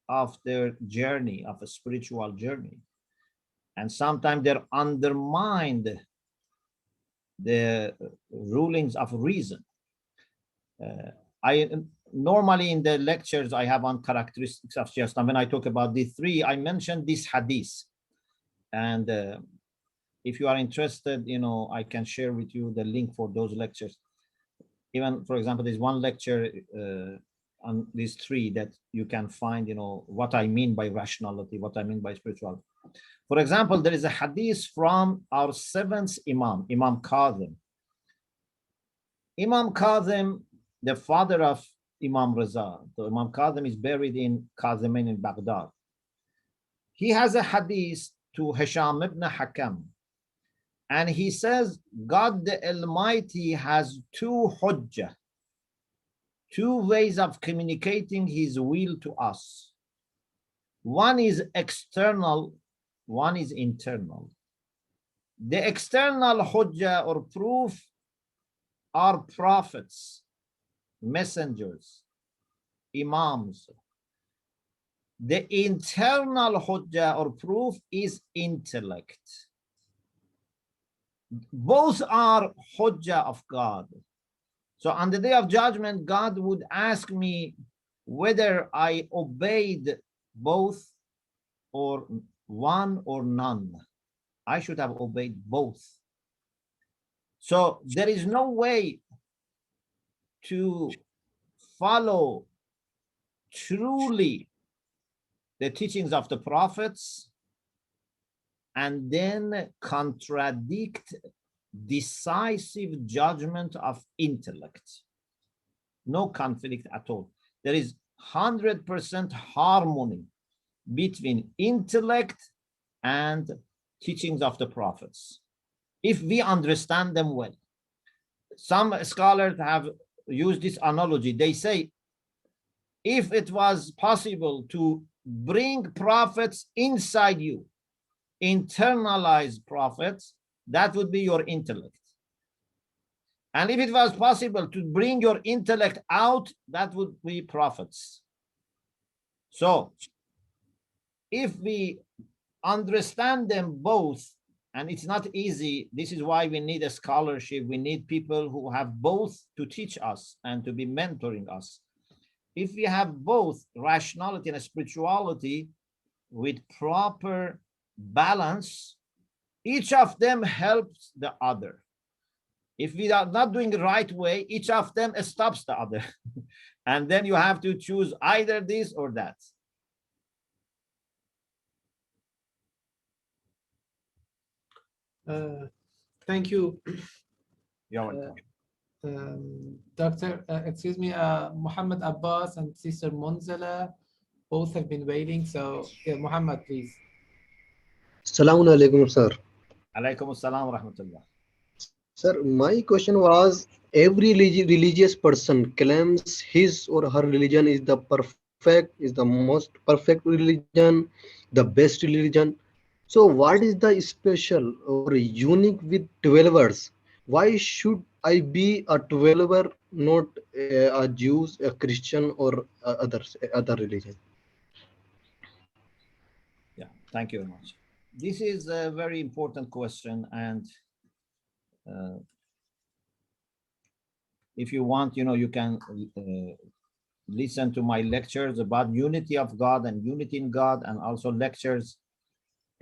of their journey, of a spiritual journey. And sometimes they undermined the rulings of reason. I normally in the lectures I have on characteristics of Shia, when I talk about the three, I mentioned this hadith. And if you are interested, I can share with you the link for those lectures. Even, for example, there's one lecture on these three that you can find, what I mean by rationality, what I mean by spirituality. For example, there is a hadith from our seventh Imam, Imam Kazim. Imam Kazim, the father of Imam Reza. So Imam Kazim is buried in Kazimin in Baghdad. He has a hadith to Hisham ibn Hakam. And he says, God the Almighty has two hujjah, two ways of communicating his will to us. One is external, one is internal. The external hujjah or proof are prophets, messengers, imams. The internal hujjah or proof is intellect. Both are hujjah of God. So on the day of judgment, God would ask me whether I obeyed both or one or none. I should have obeyed both. So there is no way to follow truly the teachings of the prophets and then contradict decisive judgment of intellect. No conflict at all. There is 100% harmony between intellect and teachings of the prophets, if we understand them well. Some scholars have used this analogy. They say, if it was possible to bring prophets inside you, internalize prophets, that would be your intellect. And if it was possible to bring your intellect out, that would be prophets. So if we understand them both, and it's not easy, this is why we need a scholarship, we need people who have both to teach us and to be mentoring us. If we have both rationality and spirituality with proper balance, each of them helps the other. If we are not doing the right way, each of them stops the other. And then you have to choose either this or that. Thank you. You're welcome. Excuse me, Muhammad Abbas and Sister Monzala both have been waiting. So, yeah, Muhammad, please. Assalamu alaikum, sir. Alaikum assalam wa rahmatullah. Sir, my question was, every religious person claims his or her religion is the perfect, is the most perfect religion, the best religion. So what is the special or unique with 12ers? Why should I be a 12er, not a Jew, a Christian, or other religion? Yeah, thank you very much. This is a very important question, and if you want, you can listen to my lectures about unity of God and unity in God, and also lectures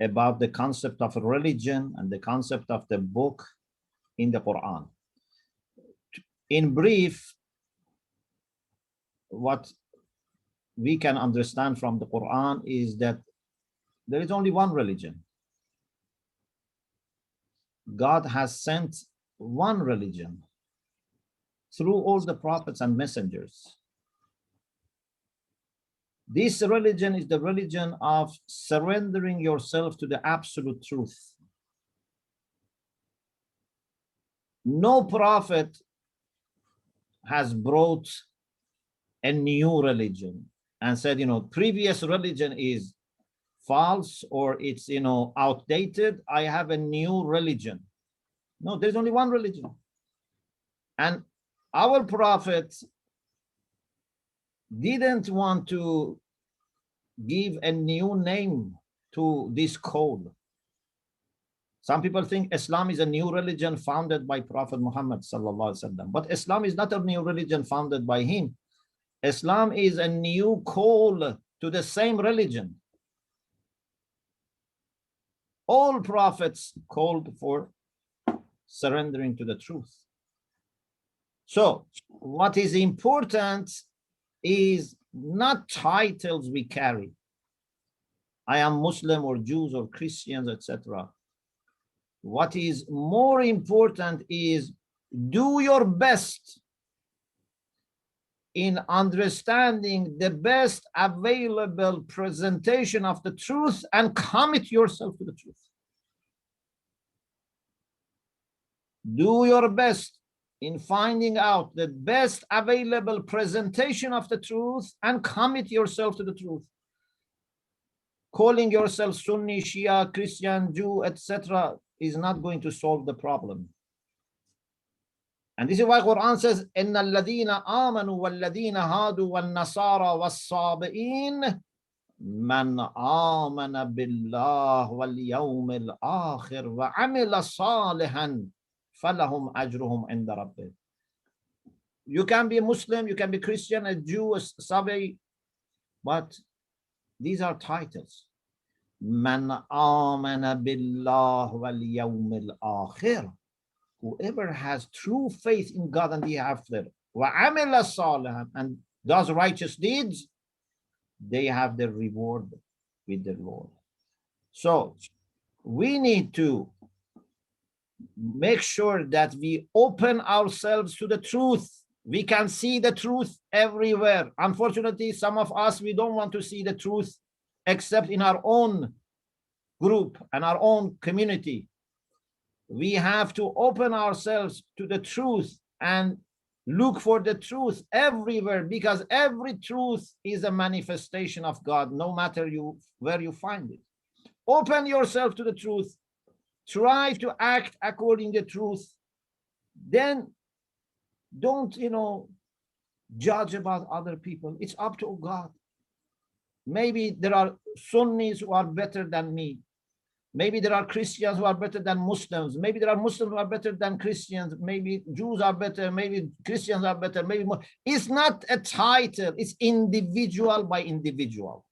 about the concept of religion and the concept of the book in the Quran. In brief, what we can understand from the Quran is that there is only one religion. God has sent one religion through all the prophets and messengers. This religion is the religion of surrendering yourself to the absolute truth. No prophet has brought a new religion and said, previous religion is false or it's, outdated. I have a new religion. No, there's only one religion. And our prophet didn't want to give a new name to this code. Some people think Islam is a new religion founded by Prophet Muhammad sallallahu alaihi wasallam, but Islam is not a new religion founded by him. Islam is a new call to the same religion. All prophets called for surrendering to the truth. So what is important is not titles we carry. I am Muslim or Jews or Christians, etc. What is more important is do your best in understanding the best available presentation of the truth and commit yourself to the truth. Do your best in finding out the best available presentation of the truth and commit yourself to the truth. Calling yourself Sunni, Shia, Christian, Jew, etc. is not going to solve the problem. And this is why Quran says, إِنَّ الَّذِينَ آمَنُوا وَالَّذِينَ هَادُوا وَالنَّصَارَى وَالصَّابِئِينَ Man amana billah wal yawmil akhir wa amila salihan falahum ajruhum inda rabbih. You can be a Muslim, you can be Christian, a Jew, a Sabi, but these are titles. Man amana billah wal yawmil akhir. Whoever has true faith in God and the hereafter, wa amila salihan, and does righteous deeds, they have their reward with the Lord. So we need to make sure that we open ourselves to the truth. We can see the truth everywhere. Unfortunately, some of us, we don't want to see the truth except in our own group and our own community. We have to open ourselves to the truth and look for the truth everywhere, because every truth is a manifestation of God, no matter where you find it. Open yourself to the truth. Try to act according to the truth. Then don't, judge about other people. It's up to God. Maybe there are Sunnis who are better than me. Maybe there are Christians who are better than Muslims. Maybe there are Muslims who are better than Christians. Maybe Jews are better. Maybe Christians are better. Maybe more. It's not a title. It's individual by individual.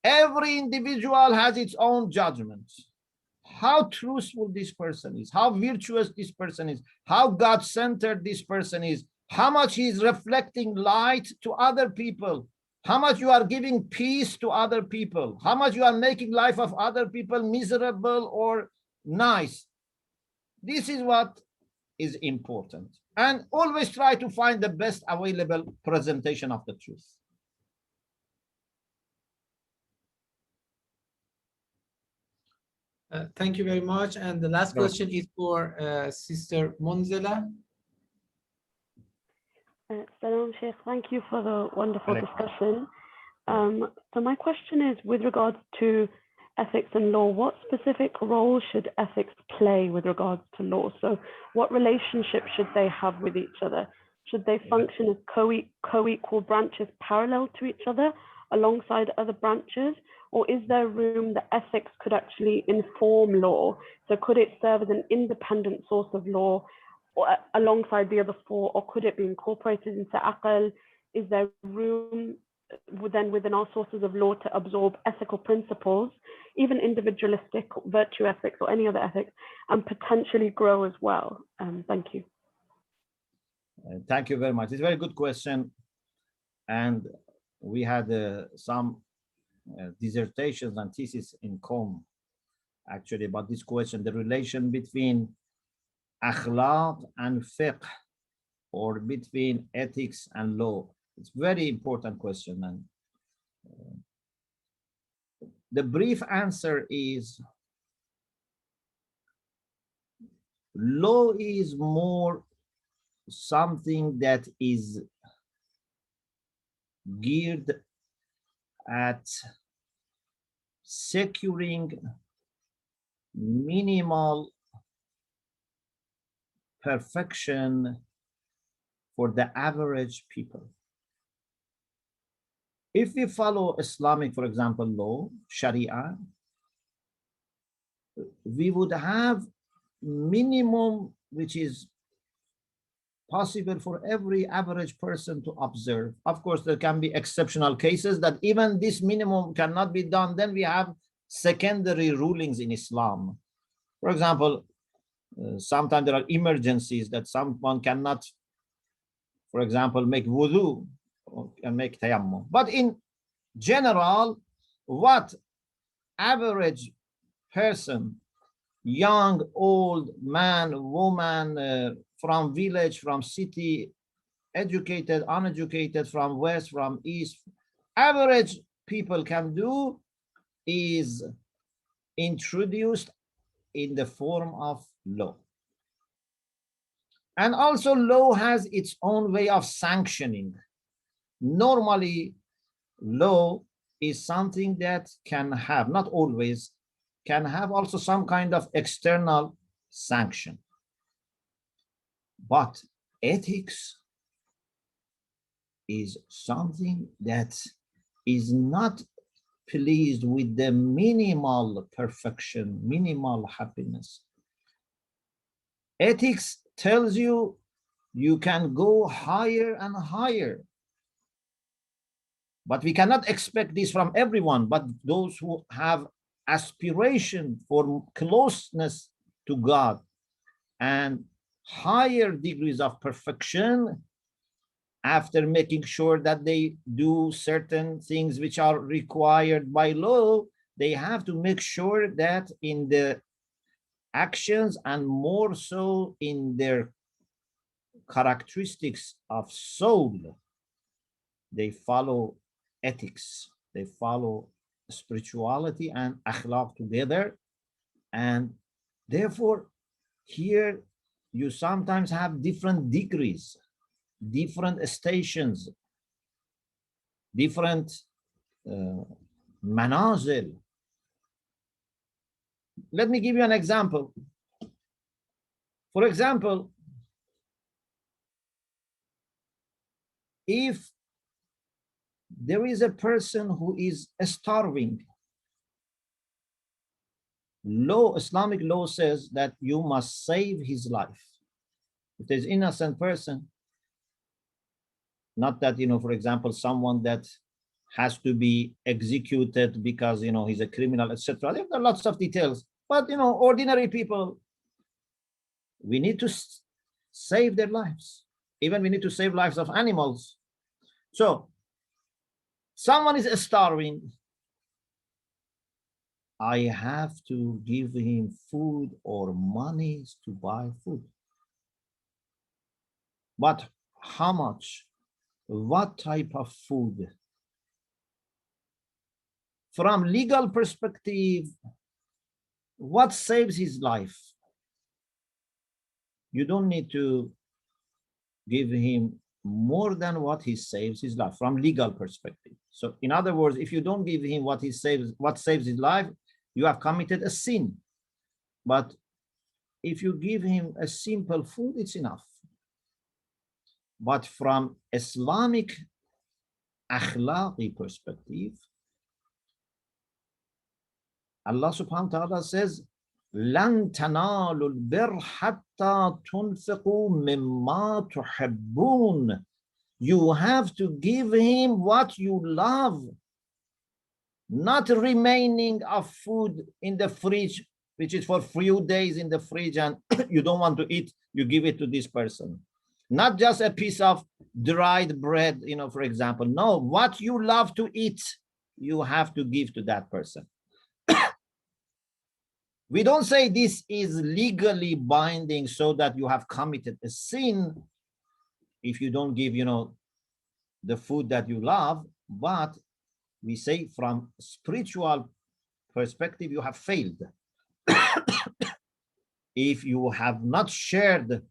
Every individual has its own judgments. How truthful this person is, how virtuous this person is, how God-centered this person is, how much he is reflecting light to other people, how much you are giving peace to other people, how much you are making life of other people miserable or nice. This is what is important. And always try to find the best available presentation of the truth. Thank you very much. And the last question is for Sister Monzela. Salam, Sheikh. Thank you for the wonderful discussion. So my question is, with regards to ethics and law, what specific role should ethics play with regards to law? So what relationship should they have with each other? Should they function as co-equal branches parallel to each other alongside other branches? Or is there room that ethics could actually inform law? So could it serve as an independent source of law or alongside the other four, or could it be incorporated into Ahl? Is there room then within our sources of law to absorb ethical principles, even individualistic virtue ethics or any other ethics, and potentially grow as well? Thank you. Thank you very much. It's a very good question. And we had some dissertations and theses in COM actually about this question, the relation between akhlaq and fiqh, or between ethics and law. It's a very important question. And the brief answer is law is more something that is geared at securing minimal perfection for the average people. If we follow Islamic, for example, law, Sharia, we would have minimum which is possible for every average person to observe. Of course, there can be exceptional cases that even this minimum cannot be done. Then we have secondary rulings in Islam. For example, sometimes there are emergencies that someone cannot, for example, make wudu or can make tayammum. But in general, what average person, young, old, man, woman, from village, from city, educated, uneducated, from west, from east, average people can do is introduced in the form of law. And also law has its own way of sanctioning. Normally, law is something that can have, not always, can have also some kind of external sanction. But ethics is something that is not pleased with the minimal perfection, minimal happiness. Ethics tells you you can go higher and higher. But we cannot expect this from everyone, but those who have aspiration for closeness to God and higher degrees of perfection, after making sure that they do certain things which are required by law, they have to make sure that in the actions and more so in their characteristics of soul, they follow ethics, they follow spirituality and akhlaq together. And therefore, here you sometimes have different degrees, different stations, different manazil. Let me give you an example. For example, if there is a person who is starving, law, Islamic law says that you must save his life. If there's innocent person, not that, for example, someone that has to be executed because, he's a criminal, etc. There are lots of details, but, ordinary people, we need to save their lives. Even we need to save lives of animals. So someone is starving. I have to give him food or money to buy food. But how much? What type of food? From legal perspective, what saves his life? You don't need to give him more than what he saves his life from legal perspective. So in other words, if you don't give him what saves his life, you have committed a sin. But if you give him a simple food, it's enough. But from Islamic akhlaqi perspective, Allah subhanahu wa ta'ala says, لَن تَنَالُوا الْبِرَّ حَتَّى تُنْفِقُوا مِمَّا تُحِبُّونَ. You have to give him what you love, not remaining of food in the fridge, which is for a few days in the fridge and you don't want to eat, you give it to this person. Not just a piece of dried bread, for example. No, what you love to eat, you have to give to that person. We don't say this is legally binding so that you have committed a sin if you don't give, the food that you love, but we say from spiritual perspective, you have failed. If you have not shared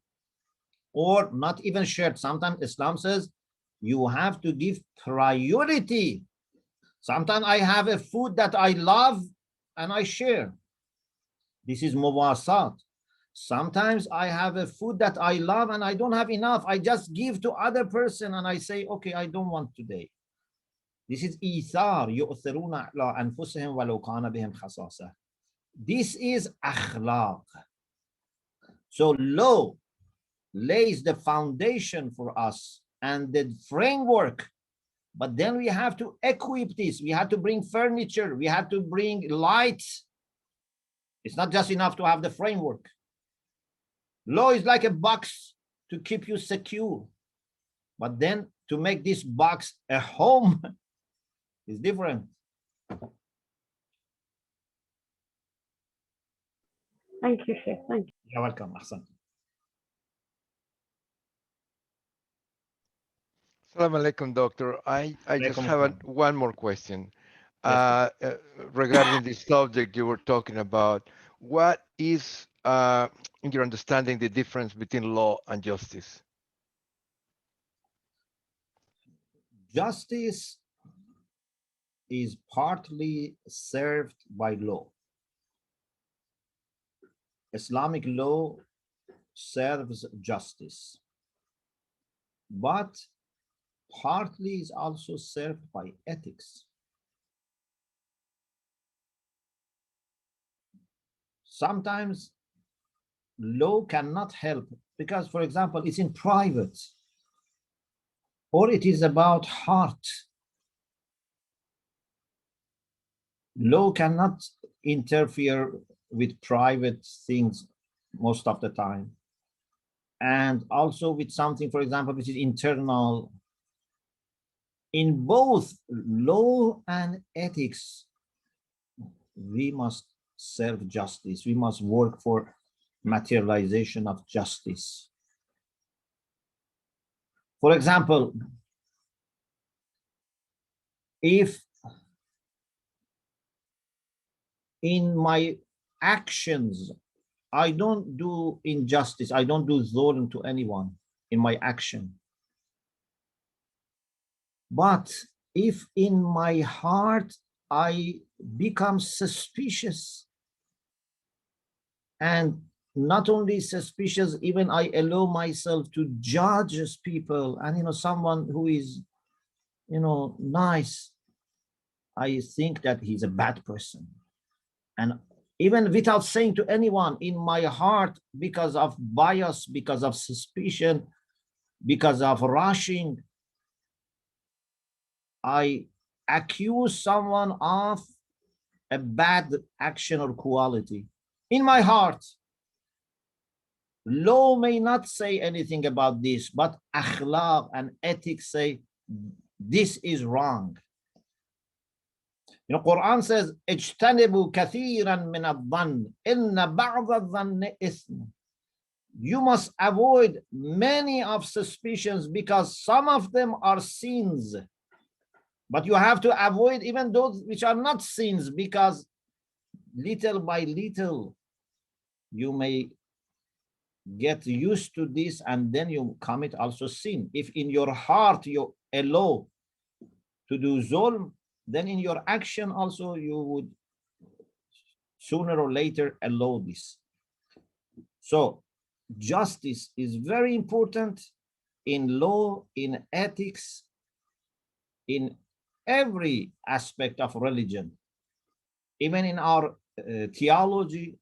or not even shared, sometimes Islam says you have to give priority. Sometimes I have a food that I love and I share. This is muwasat. Sometimes I have a food that I love and I don't have enough. I just give to other person and I say, okay, I don't want today. This is ithar. يُؤْثِرُونَ عَلَىٰ أَنفُسِهِمْ وَلَوْ كَانَ بِهِمْ خَصَاصَةٌ. This is akhlaq. So law lays the foundation for us and the framework. But then we have to equip this. We have to bring furniture. We have to bring lights. It's not just enough to have the framework. Law is like a box to keep you secure. But then to make this box a home is different. Thank you, Sheikh. Thank you. You're welcome, Ahsan. Assalamu alaikum, doctor. I just have one more question. Yes, regarding this subject you were talking about. What is, in your understanding, the difference between law and justice? Justice is partly served by law. Islamic law serves justice, but partly is also served by ethics. sometimes law cannot help because, for example, it's in private or it is about heart. Law cannot interfere with private things most of the time. And also with something, for example, which is internal. In both law and ethics, we must serve justice. We must work for materialization of justice. For example, if in my actions, I don't do injustice, I don't do zulm to anyone in my action. But if in my heart I become suspicious, and not only suspicious, even I allow myself to judge people, and someone who is nice, I think that he's a bad person. And even without saying to anyone, in my heart, because of bias, because of suspicion, because of rushing, I accuse someone of a bad action or quality. In my heart, law may not say anything about this, but akhlaq and ethics say this is wrong. Quran says, اجتنبوا كثيرا من الظن إن بعض الظن إثم. You must avoid many of suspicions because some of them are sins. But you have to avoid even those which are not sins, because little by little you may get used to this and then you commit also sin. If in your heart you allow to do zulm, then in your action also you would sooner or later allow this. So justice is very important in law, in ethics, in every aspect of religion, even in our theology,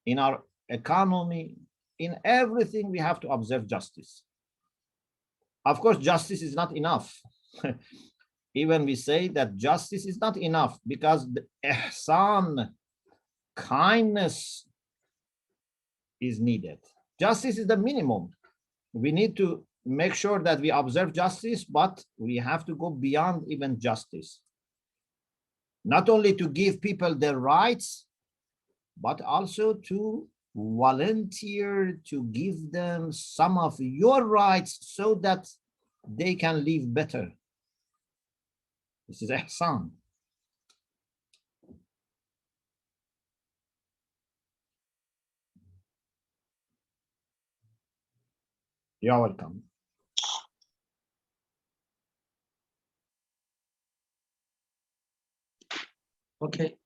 in our economy, in everything we have to observe justice. Of course, justice is not enough. Even we say that justice is not enough because the ihsan, kindness, is needed. Justice is the minimum. We need to make sure that we observe justice, but we have to go beyond even justice. Not only to give people their rights, but also to volunteer to give them some of your rights so that they can live better. This is ihsan. You're welcome. Okay.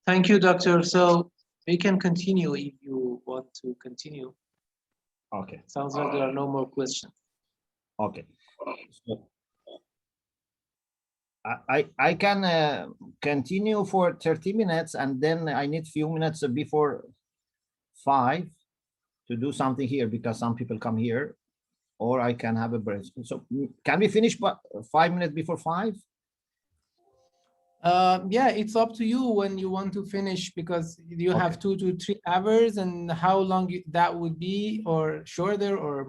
Thank you, Doctor. So we can continue if you want to continue. Okay. Sounds like there are no more questions. Okay. So I can continue for 30 minutes and then I need few minutes before 5 to do something here because some people come here, or I can have a break. So can we finish 5 minutes before 5? Yeah, it's up to you when you want to finish, because you have 2 to 3 hours, and how long that would be, or shorter or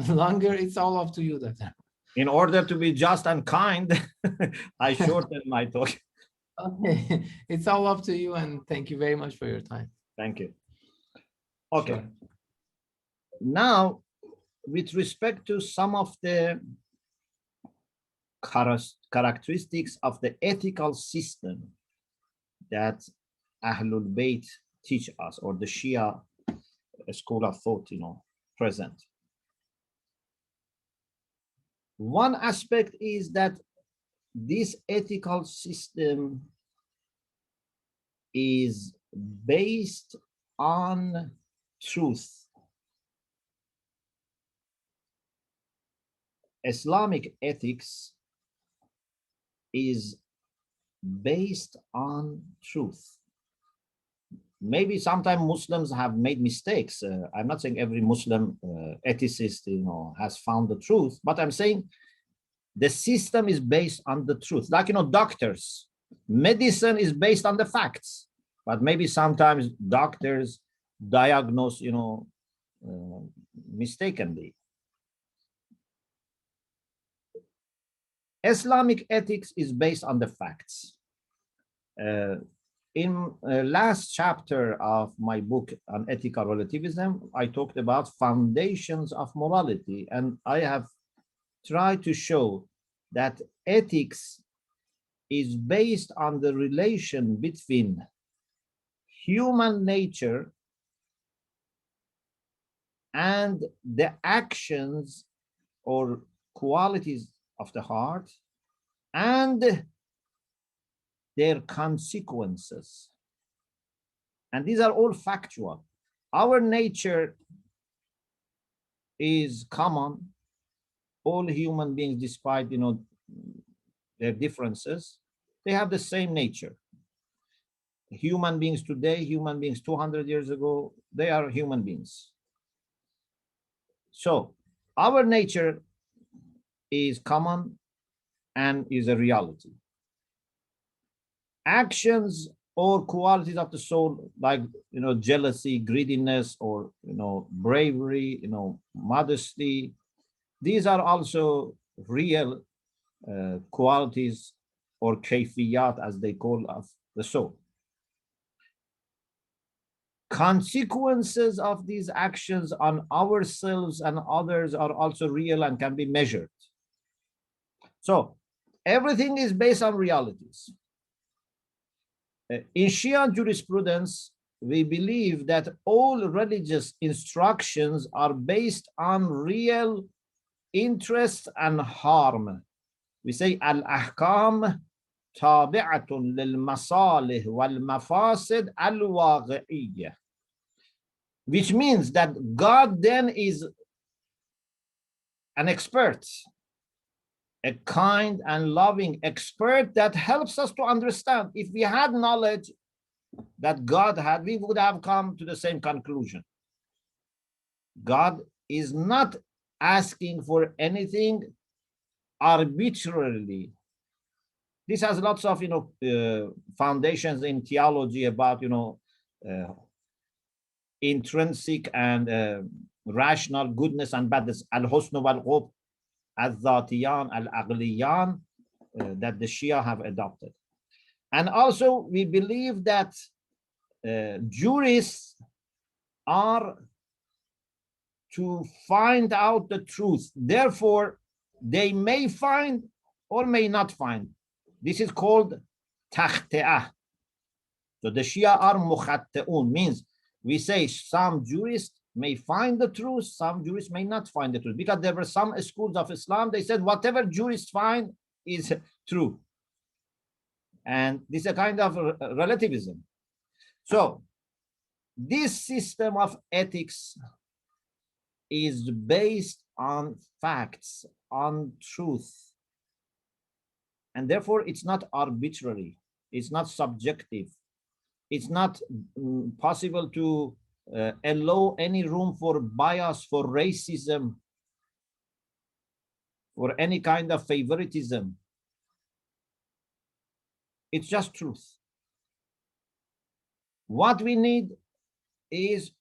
longer, it's all up to you. Doctor. In order to be just and kind, I shortened my talk. Okay, it's all up to you, and thank you very much for your time. Thank you. Okay. Sure. Now, with respect to some of the characteristics of the ethical system that Ahlul Bayt teach us, or the Shia school of thought, present. One aspect is that this ethical system is based on truth. Islamic ethics is based on truth. Maybe sometimes Muslims have made mistakes. I'm not saying every Muslim ethicist, has found the truth, but I'm saying the system is based on the truth. Like, doctors, medicine is based on the facts, but maybe sometimes doctors diagnose, mistakenly. Islamic ethics is based on the facts. In last chapter of my book on ethical relativism, I talked about foundations of morality, and I have tried to show that ethics is based on the relation between human nature and the actions or qualities of the heart and their consequences. And these are all factual. Our nature is common. All human beings, despite their differences, they have the same nature. Human beings today, human beings 200 years ago, they are human beings. So our nature is common and is a reality. Actions or qualities of the soul, like jealousy, greediness, or bravery, modesty, these are also real qualities or kayfiyat, as they call of the soul. Consequences of these actions on ourselves and others are also real and can be measured. So everything is based on realities. In Shia jurisprudence, we believe that all religious instructions are based on real interest and harm. We say al-ahkam tabi'atun lil-masalih wal-mafasid al-waqi'iyya, which means that God then is an expert, a kind and loving expert that helps us to understand. If we had knowledge that God had, we would have come to the same conclusion. God is not asking for anything arbitrarily. This has lots of foundations in theology about intrinsic and rational goodness and badness, al-husn wal-qub, al-dhatiyan, al-aqliyan, that the Shia have adopted. And also we believe that jurists are to find out the truth. Therefore, they may find or may not find. This is called takhti'ah. So the Shia are mukhatte'un, means we say some jurists may find the truth, some jurists may not find the truth, because there were some schools of Islam, they said whatever jurists find is true. And this is a kind of relativism. So this system of ethics is based on facts, on truth. And therefore it's not arbitrary, it's not subjective. It's not possible to allow any room for bias, for racism, for any kind of favoritism. It's just truth. What we need is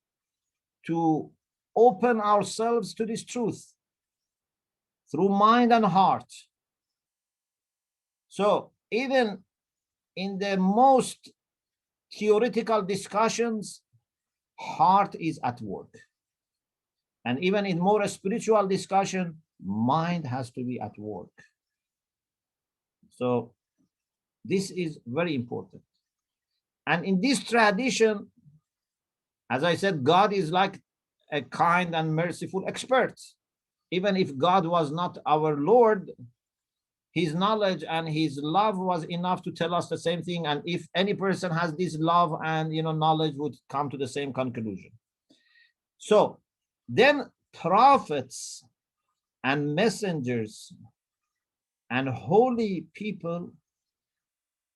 to open ourselves to this truth through mind and heart. So even in the most theoretical discussions, heart is at work. And even in more spiritual discussion, mind has to be at work. So this is very important. And in this tradition, as I said, God is like a kind and merciful expert. Even if God was not our Lord, his knowledge and his love was enough to tell us the same thing. And if any person has this love and knowledge, would come to the same conclusion. So then prophets and messengers and holy people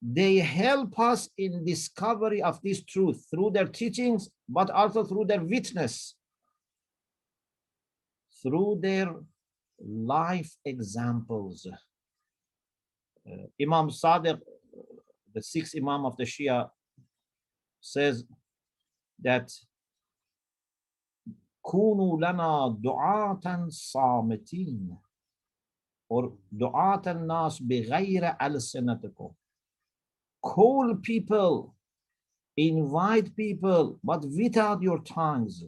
they help us in discovery of this truth through their teachings, but also through their witness, through their life examples. Imam Sadiq, the sixth Imam of the Shia, says that كونوا لنا دعاة صامتين, or دعاة الناس بغير ألسنتكم. Call people, invite people, but without your tongues,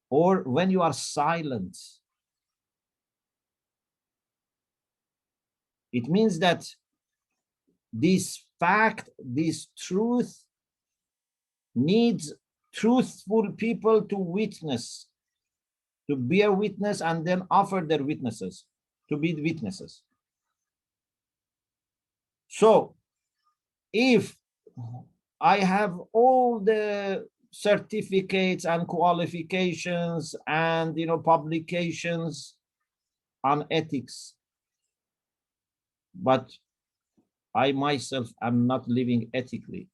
or when you are silent. It means that this fact, this truth, needs truthful people to witness, to bear witness, and then offer their witnesses, to be witnesses. So if I have all the certificates and qualifications and publications on ethics, but I myself am not living ethically,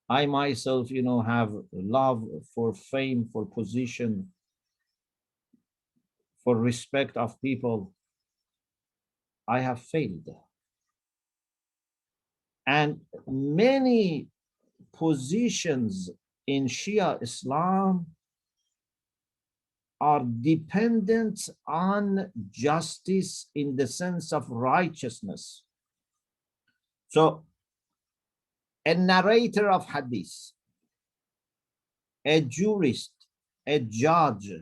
I myself have love for fame, for position, for respect of people, I have failed. And many positions in Shia Islam are dependent on justice in the sense of righteousness. So a narrator of hadith, a jurist, a judge,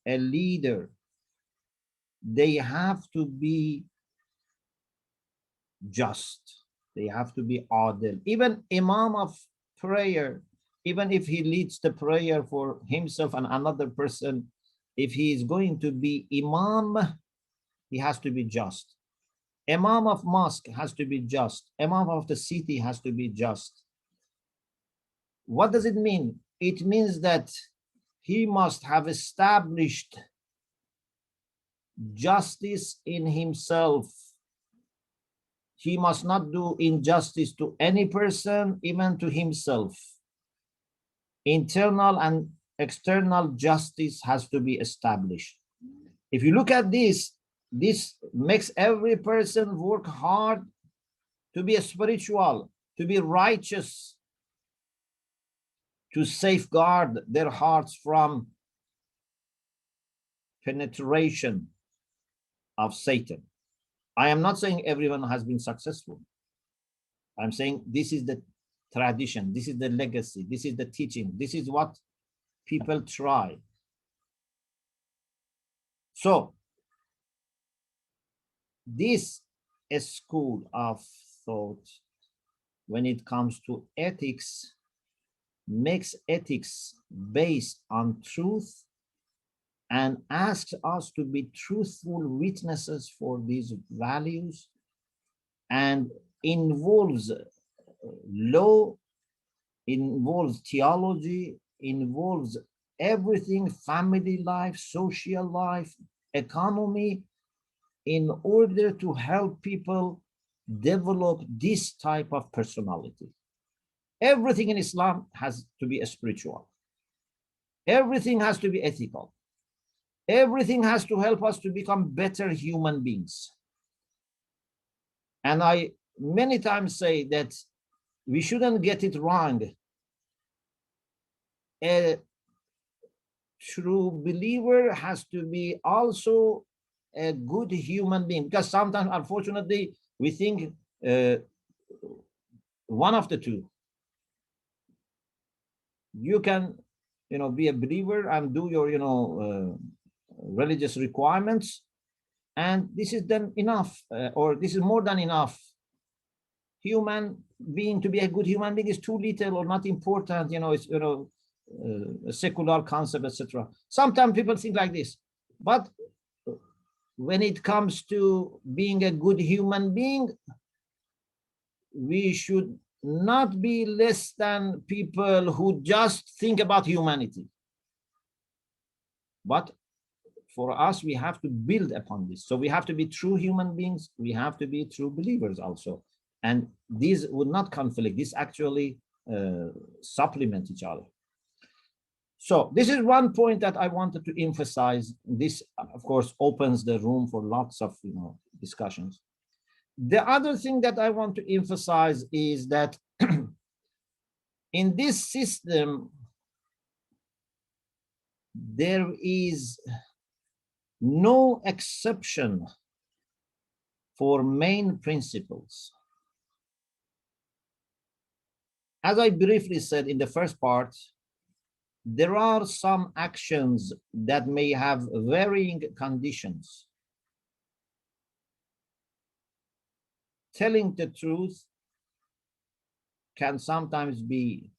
a leader, they have to be just. They have to be adil. Even imam of prayer, even if he leads the prayer for himself and another person, if he is going to be imam, he has to be just. Imam of mosque has to be just. Imam of the city has to be just. What does it mean? It means that he must have established justice in himself. He must not do injustice to any person, even to himself. Internal and external justice has to be established. If you look at this, this makes every person work hard to be spiritual, to be righteous, to safeguard their hearts from penetration of Satan. I am not saying everyone has been successful. I'm saying this is the tradition, this is the legacy, this is the teaching, this is what people try. So this school of thought, when it comes to ethics, makes ethics based on truth and asks us to be truthful witnesses for these values, and involves law, involves theology, involves everything, family life, social life, economy, in order to help people develop this type of personality. Everything in Islam has to be spiritual. Everything has to be ethical. Everything has to help us to become better human beings. And I many times say that we shouldn't get it wrong. A true believer has to be also a good human being, because sometimes, unfortunately, we think one of the two. You can, be a believer and do your, religious requirements, and this is then enough, or this is more than enough. Human being, to be a good human being, is too little or not important. It's a secular concept, etc. Sometimes people think like this, but when it comes to being a good human being, we should not be less than people who just think about humanity. But for us, we have to build upon this. So we have to be true human beings. We have to be true believers also. And these would not conflict. These actually supplement each other. So this is one point that I wanted to emphasize. This, of course, opens the room for lots of discussions. The other thing that I want to emphasize is that in this system, there is no exception for main principles. As I briefly said in the first part, there are some actions that may have varying conditions. Telling the truth can sometimes be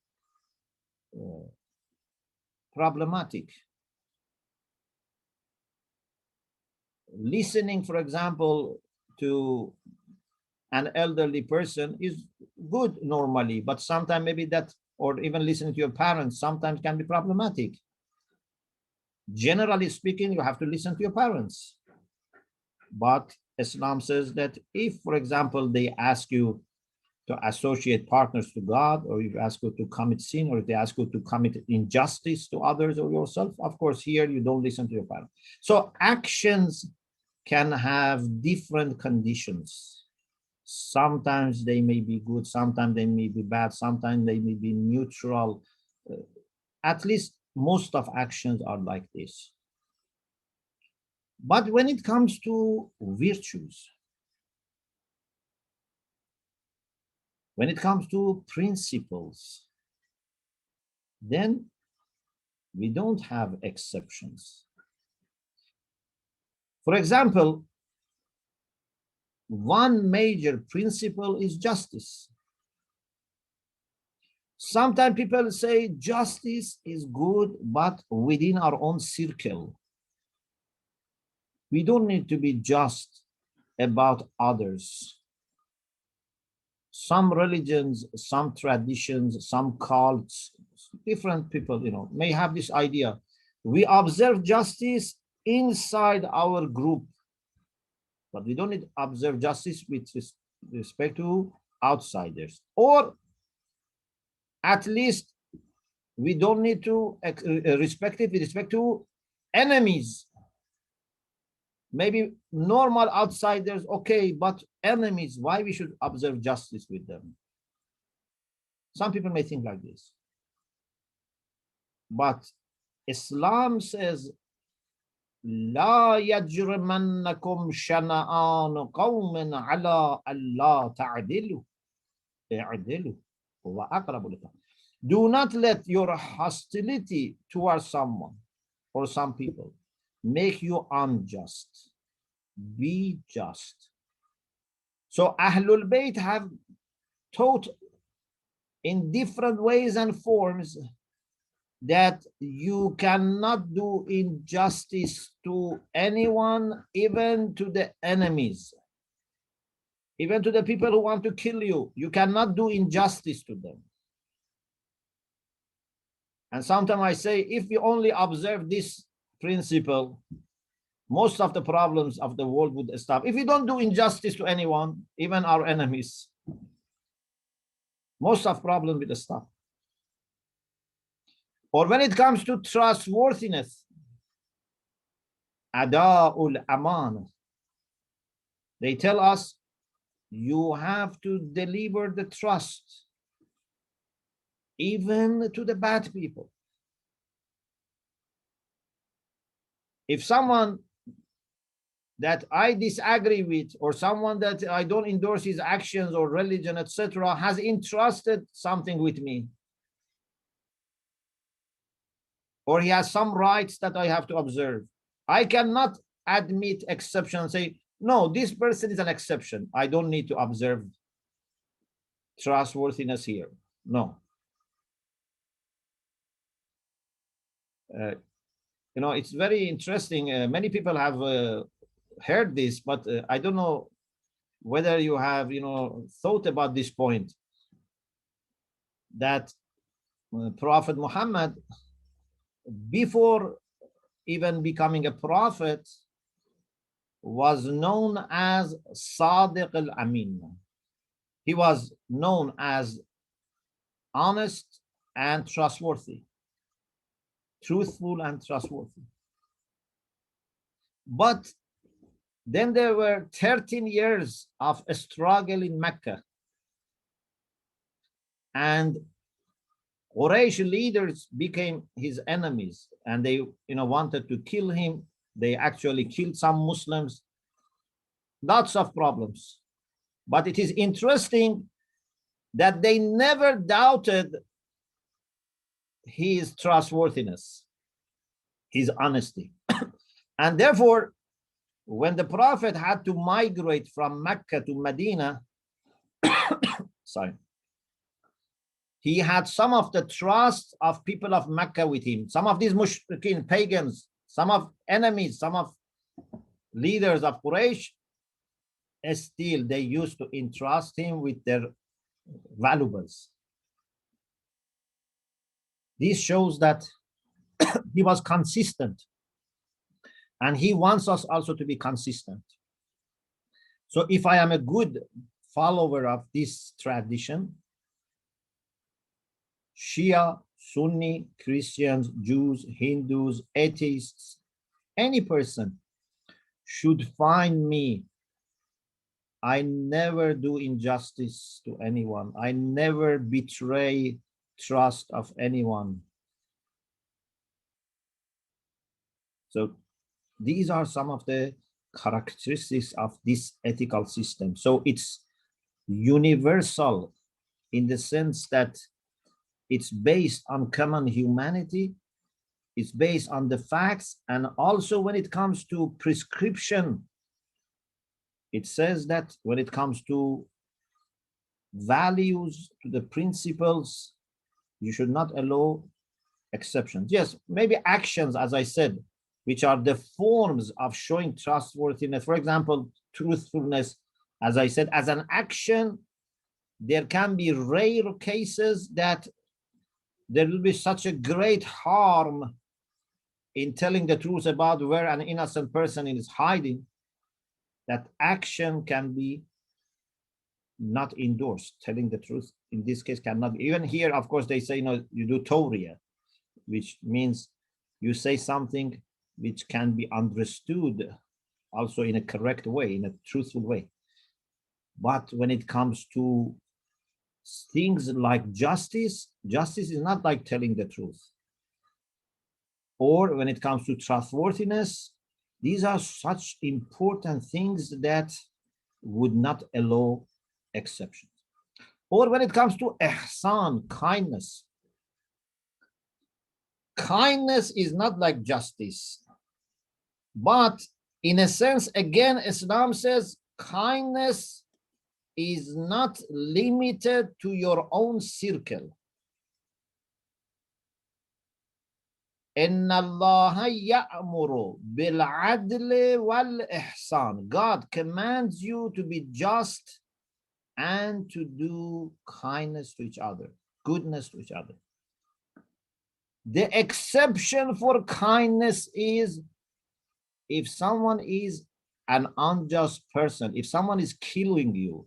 problematic. Listening, for example, to an elderly person is good normally, but sometimes maybe that, or even listening to your parents, sometimes can be problematic. Generally speaking, you have to listen to your parents. But Islam says that if, for example, they ask you to associate partners to God, or if they ask you to commit sin, or if they ask you to commit injustice to others or yourself, of course, here you don't listen to your parents. So actions can have different conditions. Sometimes they may be good, sometimes they may be bad, sometimes they may be neutral. At least most of actions are like this. But when it comes to virtues, when it comes to principles, then we don't have exceptions. For example, one major principle is justice. Sometimes people say justice is good, but within our own circle. We don't need to be just about others. Some religions, some traditions, some cults, different people, may have this idea. We observe justice inside our group, but we don't need to observe justice with respect to outsiders. Or at least we don't need to respect it with respect to enemies. Maybe normal outsiders, okay, but enemies, why we should observe justice with them? Some people may think like this. But Islam says, لا يجرمنكم شنآن قوم على ألا تعدلوا اعدلوا هو أقرب للتقوى. Do not let your hostility towards someone or some people make you unjust. Be just. So Ahlul Bayt have taught in different ways and forms that you cannot do injustice to anyone, even to the enemies, even to the people who want to kill you. You cannot do injustice to them. And sometimes I say, if we only observe this principle, most of the problems of the world would stop. If we don't do injustice to anyone, even our enemies, most of problems will stop. Or when it comes to trustworthiness, ada'ul aman, they tell us you have to deliver the trust even to the bad people. If someone that I disagree with, or someone that I don't endorse his actions or religion, etc., has entrusted something with me, or he has some rights that I have to observe, I cannot admit exception and say, no, this person is an exception. I don't need to observe trustworthiness here. No. It's very interesting. Many people have heard this, but I don't know whether you have, thought about this point, that Prophet Muhammad, before even becoming a prophet, was known as Sadiq al-Amin. He was known as honest and trustworthy, truthful and trustworthy. But then there were 13 years of a struggle in Mecca, and Quraysh leaders became his enemies, and they wanted to kill him. They actually killed some Muslims. Lots of problems. But it is interesting that they never doubted his trustworthiness, his honesty. And therefore, when the Prophet had to migrate from Mecca to Medina, sorry, he had some of the trust of people of Mecca with him, some of these mushrikeen, pagans, some of enemies, some of leaders of Quraysh. Still, they used to entrust him with their valuables. This shows that he was consistent, and he wants us also to be consistent. So if I am a good follower of this tradition, Shia, Sunni, Christians, Jews, Hindus, atheists, any person should find me. I never do injustice to anyone. I never betray trust of anyone. So these are some of the characteristics of this ethical system. So it's universal in the sense that it's based on common humanity, it's based on the facts, and also when it comes to prescription, it says that when it comes to values, to the principles, you should not allow exceptions. Yes, maybe actions, as I said, which are the forms of showing trustworthiness. For example, truthfulness, as I said, as an action, there can be rare cases that there will be such a great harm in telling the truth about where an innocent person is hiding, that action can be not endorsed. Telling the truth in this case cannot. Even here, of course, they say, you do tawriya, which means you say something which can be understood also in a correct way, in a truthful way. But when it comes to things like justice, justice is not like telling the truth. Or when it comes to trustworthiness, these are such important things that would not allow exceptions. Or when it comes to ihsan, kindness, kindness is not like justice. But in a sense, again, Islam says kindness is not limited to your own circle. Inna Allah ya'muru bil adli wal ihsan. God commands you to be just and to do kindness to each other, goodness to each other. The exception for kindness is if someone is an unjust person, if someone is killing you,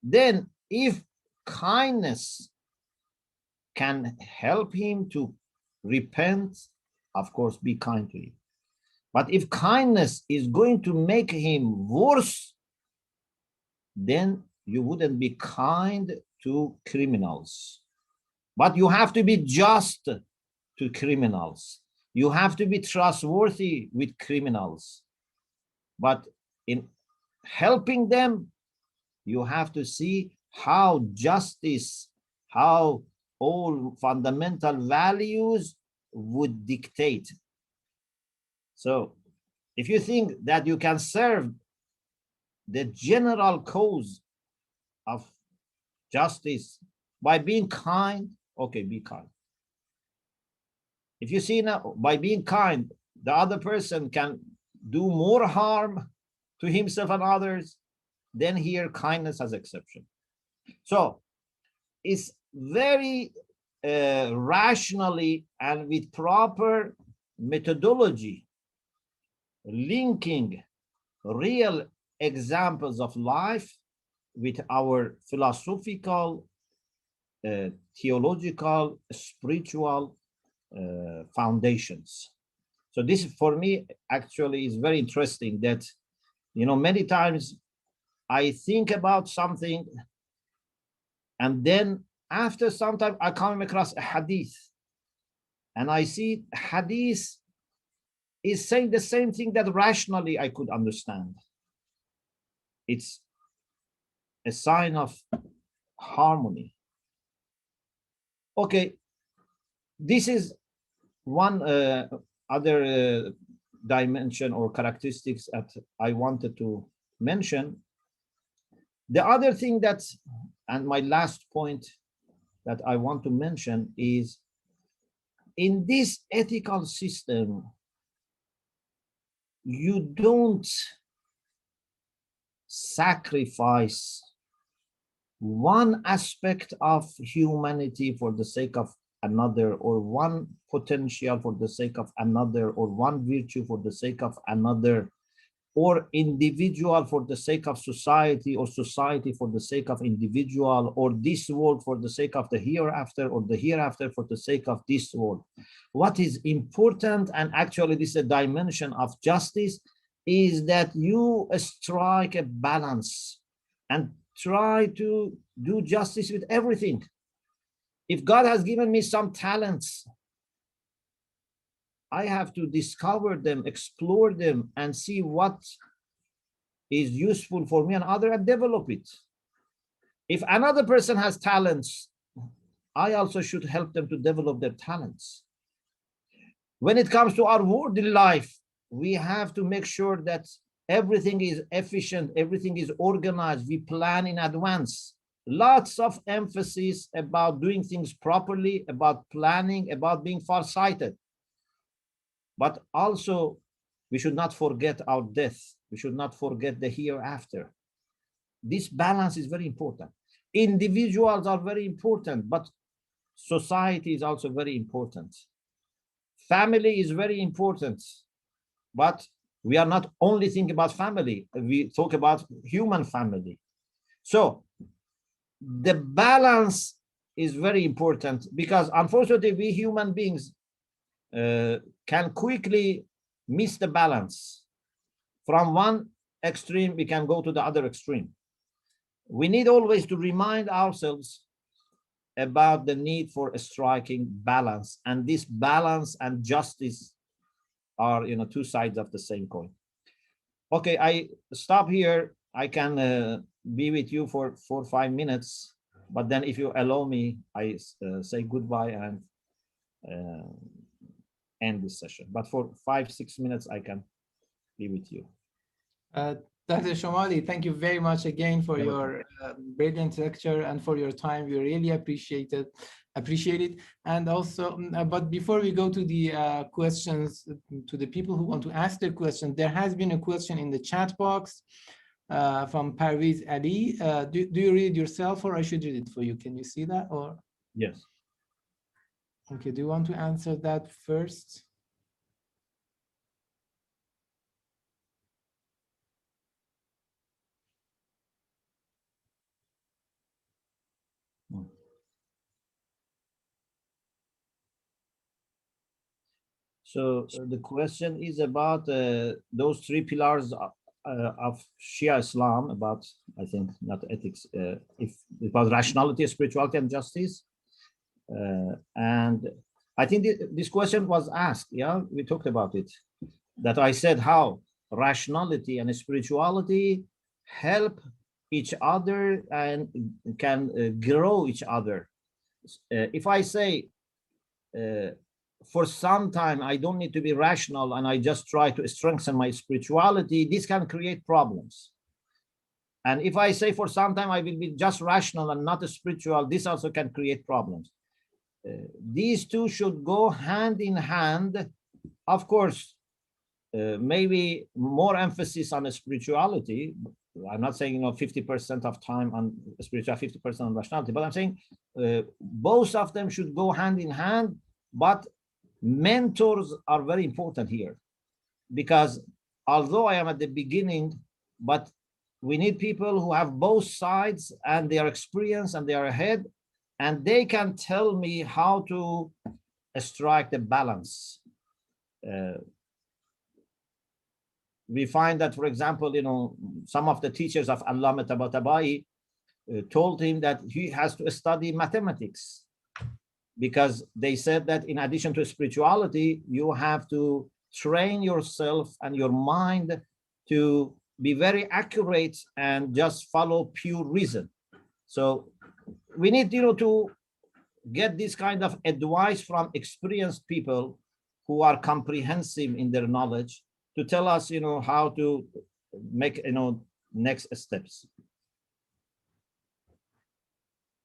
then if kindness can help him to repent, of course, be kind to him. But if kindness is going to make him worse, then you wouldn't be kind to criminals. But you have to be just to criminals. You have to be trustworthy with criminals. But in helping them, you have to see how justice, how all fundamental values would dictate. So if you think that you can serve the general cause of justice by being kind, okay, be kind. If you see now, by being kind, the other person can do more harm to himself and others, then here kindness has exception. So it's very rationally and with proper methodology, linking real examples of life with our philosophical, theological, spiritual foundations. So this for me actually is very interesting that, you know, many times I think about something and then after some time I come across a hadith and I see hadith is saying the same thing that rationally I could understand. It's a sign of harmony. Okay, this is one other dimension or characteristics that I wanted to mention. The other thing that, and my last point that I want to mention is, in this ethical system, you don't sacrifice one aspect of humanity for the sake of another, or one potential for the sake of another, or one virtue for the sake of another, or individual for the sake of society, or society for the sake of individual, or this world for the sake of the hereafter, or the hereafter for the sake of this world. What is important, and actually this is a dimension of justice, is that you strike a balance and try to do justice with everything. If God has given me some talents, I have to discover them, explore them, and see what is useful for me and other, and develop it. If another person has talents, I also should help them to develop their talents. When it comes to our worldly life, we have to make sure that everything is efficient, everything is organized, we plan in advance. Lots of emphasis about doing things properly, about planning, about being farsighted. But also, we should not forget our death. We should not forget the hereafter. This balance is very important. Individuals are very important, but society is also very important. Family is very important, but we are not only thinking about family, we talk about human family. So the balance is very important, because unfortunately we human beings can quickly miss the balance. From one extreme we can go to the other extreme. We need always to remind ourselves about the need for striking balance, and this balance and justice are, you know, two sides of the same coin. Okay, I stop here. I can be with you for 4 or 5 minutes, but then if you allow me, I say goodbye and end this session. But for 5-6 minutes, I can be with you. Dr. Shomali, thank you very much again for your brilliant lecture and for your time. We really appreciate it. And also, but before we go to the questions, to the people who want to ask their questions, there has been a question in the chat box from Parviz Ali. Do you read it yourself, or I should read it for you? Can you see that? Or yes. Okay, do you want to answer that first? So the question is about those 3 pillars of Shia Islam, about, I think, not ethics, if about rationality, spirituality, and justice. And I think this question was asked, yeah, we talked about it, that I said how rationality and spirituality help each other and can grow each other. If I say, for some time, I don't need to be rational and I just try to strengthen my spirituality, this can create problems. And if I say for some time I will be just rational and not spiritual, this also can create problems. These two should go hand in hand. Of course, maybe more emphasis on spirituality. I'm not saying, you know, 50% of time on spirituality, 50% on rationality, but I'm saying both of them should go hand in hand. But mentors are very important here, because although I am at the beginning, but we need people who have both sides and they are experienced and they are ahead, and they can tell me how to strike the balance. We find that, for example, some of the teachers of Allama Tabatabai told him that he has to study mathematics, because they said that in addition to spirituality, you have to train yourself and your mind to be very accurate and just follow pure reason. So we need, to get this kind of advice from experienced people who are comprehensive in their knowledge to tell us, how to make, next steps.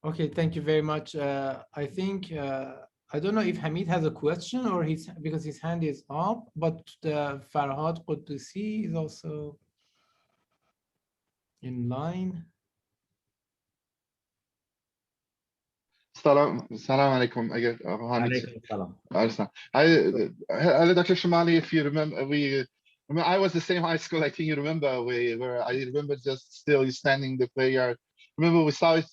Okay, thank you very much. I think, I don't know if Hamid has a question or because his hand is up, but Farhad Quddusi is also in line. Salam alaikum. Hello, Dr. Shomali. If you remember, I was the same high school. I think you remember where I remember just still standing the prayer. Remember we saw it.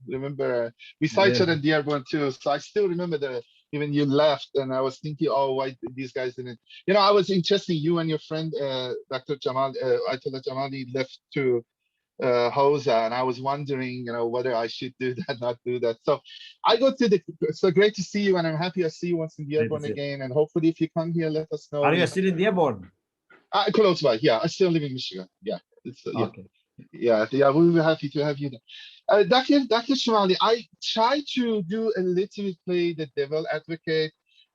Remember we saw each other in Dearborn too. So I still remember even you left, and I was thinking, oh, why these guys didn't? I was interested. You and your friend Dr. Ayatollah Jamali left to Hosa, and I was wondering, whether I should do that, not do that. So I go to so great to see you, and I'm happy I see you once in Dearborn again. And hopefully, if you come here, let us know. Are you still in Dearborn? Close by, yeah. I still live in Michigan. Yeah, okay. Yeah. We'll be happy to have you there. Dr. Shomali, I try to do a little bit play the devil advocate.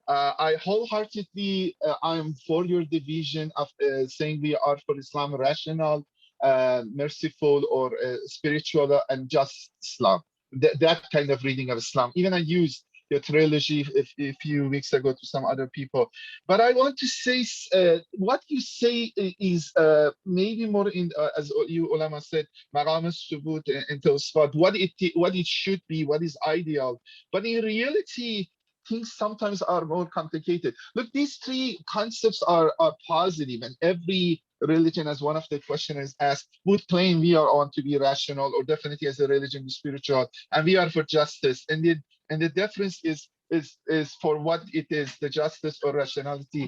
I wholeheartedly, I'm for your division of saying we are for Islam rational, merciful, or spiritual and just Islam. That kind of reading of Islam. Even I used your trilogy a few weeks ago to some other people. But I want to say what you say is maybe more in, as you ulama said, maqam al-subut and tawsifat, what it should be, what is ideal. But in reality, things sometimes are more complicated. Look, these three concepts are positive, and every religion, as one of the questioners asked, would claim we are on to be rational, or definitely as a religion spiritual, and we are for justice. And the difference is for what it is, the justice or rationality.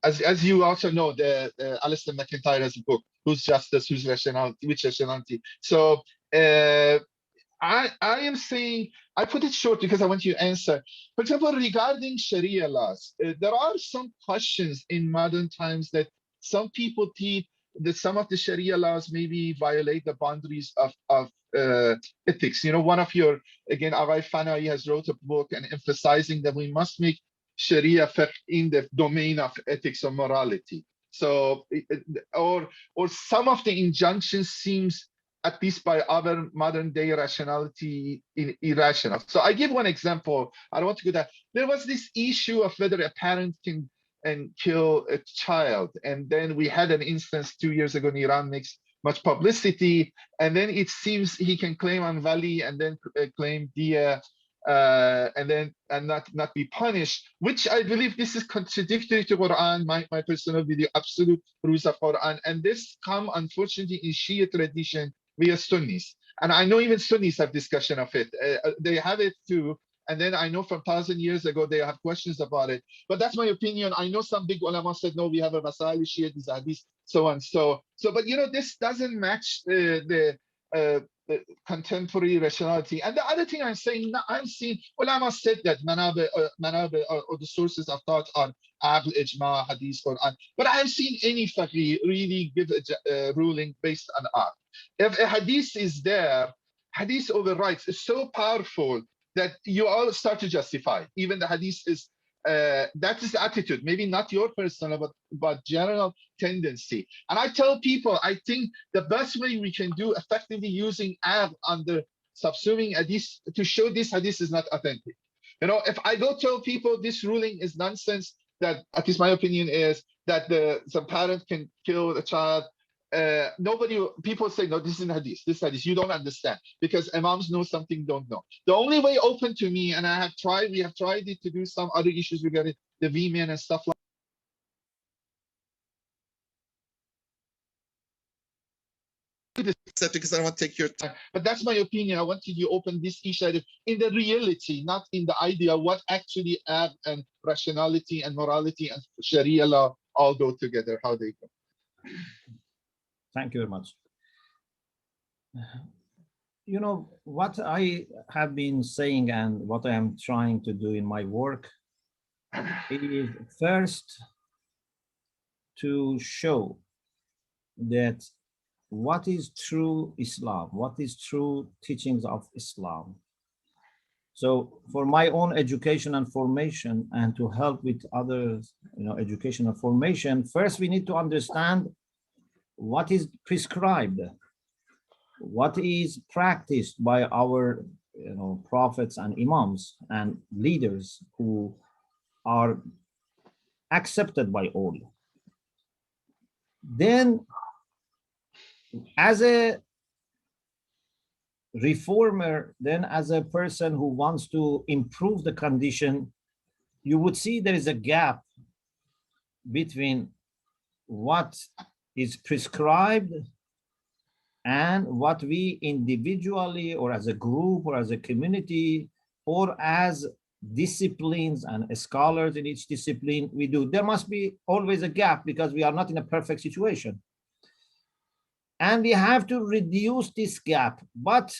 As you also know, the Alistair McIntyre has a book, Who's Justice, Who's Rationality, Which Rationality. So I am saying, I put it short because I want you to answer. For example, regarding Sharia laws, there are some questions in modern times that some people think that some of the Sharia laws maybe violate the boundaries of ethics. One of your, again, Arai Fana'i has wrote a book and emphasizing that we must make Sharia fiqh in the domain of ethics or morality. So, or some of the injunctions seems, at least by our modern day rationality, irrational. So I give one example. I don't want to go there. There was this issue of whether a parent can kill a child. And then we had an instance 2 years ago in Iran, makes much publicity. And then it seems he can claim on Vali and then claim Dia and not be punished, which I believe this is contradictory to Quran, my personal view, absolute rules of Quran. And this come, unfortunately, in Shia tradition via Sunnis. And I know even Sunnis have discussion of it. They have it too. And then I know from 1,000 years ago, they have questions about it. But that's my opinion. I know some big ulama said, no, we have a Masail Shia, these hadith, so on. So, but this doesn't match the contemporary rationality. And the other thing I'm saying, I'm seeing ulama said that manabe or the sources of thought are Ahl, Ijma, Hadith, Quran. But I haven't seen any faqih really give a ruling based on Ahl. If a hadith is there, hadith overrides. It's so powerful that you all start to justify. Even the hadith is, that is the attitude, maybe not your personal, but general tendency. And I tell people, I think the best way we can do effectively using Ahl under subsuming hadith to show this hadith is not authentic. If I go tell people this ruling is nonsense, that at least my opinion is that some parent can kill a child, people say, no, this is hadith, you don't understand, because imams know something don't know. The only way open to me, and we have tried it to do some other issues regarding the V-men and stuff like this because I don't want to take your time. But that's my opinion. I wanted you to open this issue in the reality, not in the idea what actually act and rationality and morality and Sharia law all go together, how they go. Thank you very much. You know, what I have been saying and what I am trying to do in my work is first to show that what is true Islam, what is true teachings of Islam. So for my own education and formation and to help with others, you know, education and formation, first we need to understand what is prescribed, what is practiced by our, you know, prophets and imams and leaders who are accepted by all. Then as a reformer, then as a person who wants to improve the condition, you would see there is a gap between what is prescribed and what we individually or as a group or as a community or as disciplines and scholars in each discipline we do. There must be always a gap because we are not in a perfect situation. And we have to reduce this gap. But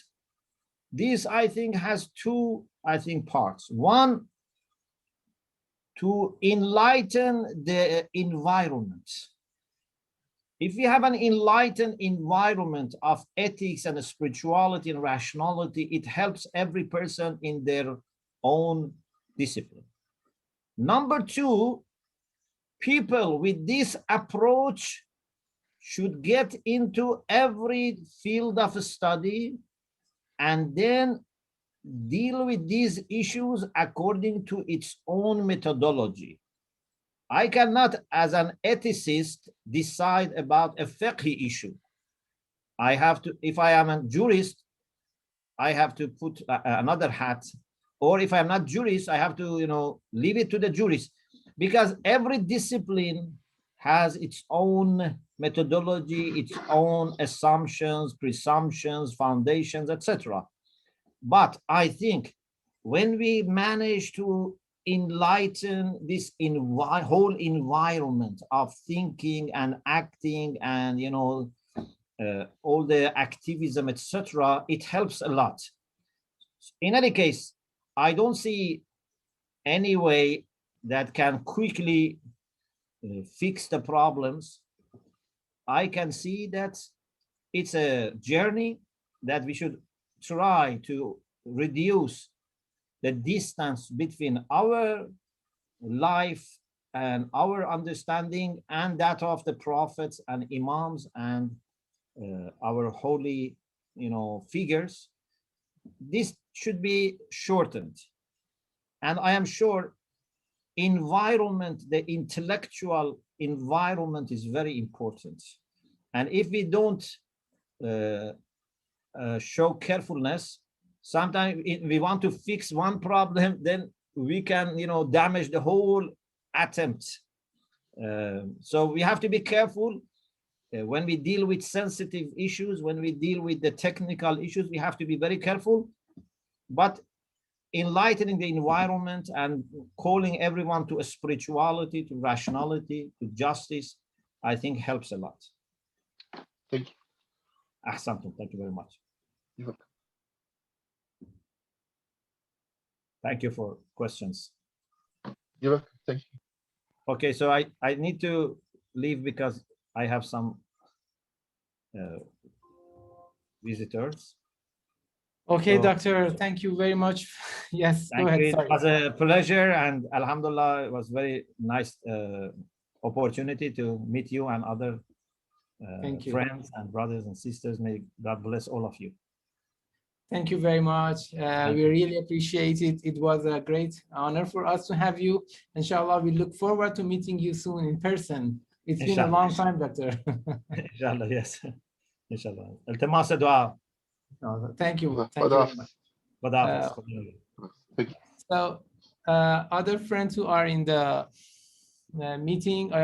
this, I think, has two, parts. One, to enlighten the environment. If we have an enlightened environment of ethics and spirituality and rationality, it helps every person in their own discipline. Number two, people with this approach should get into every field of study and then deal with these issues according to its own methodology. I cannot, as an ethicist, decide about a fiqh issue. I have to, if I am a jurist, I have to put another hat. Or if I'm not jurist, I have to, you know, leave it to the jurist. Because every discipline has its own methodology, its own assumptions, presumptions, foundations, etc. But I think when we manage to enlighten this whole environment of thinking and acting and, you know, all the activism, etc., it helps a lot. In any case, I don't see any way that can quickly fix the problems. I can see that it's a journey that we should try to reduce the distance between our life and our understanding and that of the prophets and imams and our holy, you know, figures. This should be shortened. And I am sure environment, the intellectual environment is very important. And if we don't show carefulness, sometimes we want to fix one problem, then we can, you know, damage the whole attempt. So we have to be careful when we deal with sensitive issues, when we deal with the technical issues, we have to be very careful. But enlightening the environment and calling everyone to a spirituality, to rationality, to justice, I think helps a lot. Thank you. Ahsantum. Thank you very much. You're welcome. Thank you for questions. You're welcome. Thank you. Okay, so I need to leave because I have some visitors. Okay, So, doctor, thank you very much. Yes, go ahead. It Sorry. was a pleasure, and alhamdulillah, it was very nice opportunity to meet you and other Thank you. friends and brothers and sisters. May God bless all of you. Thank you very much. We really appreciate it. It was a great honor for us to have you. Inshallah, we look forward to meeting you soon in person. It's been a long time, doctor. Inshallah, yes. Inshallah. التماس دعاء. Thank you. Thank you very much. So other friends who are in the meeting, I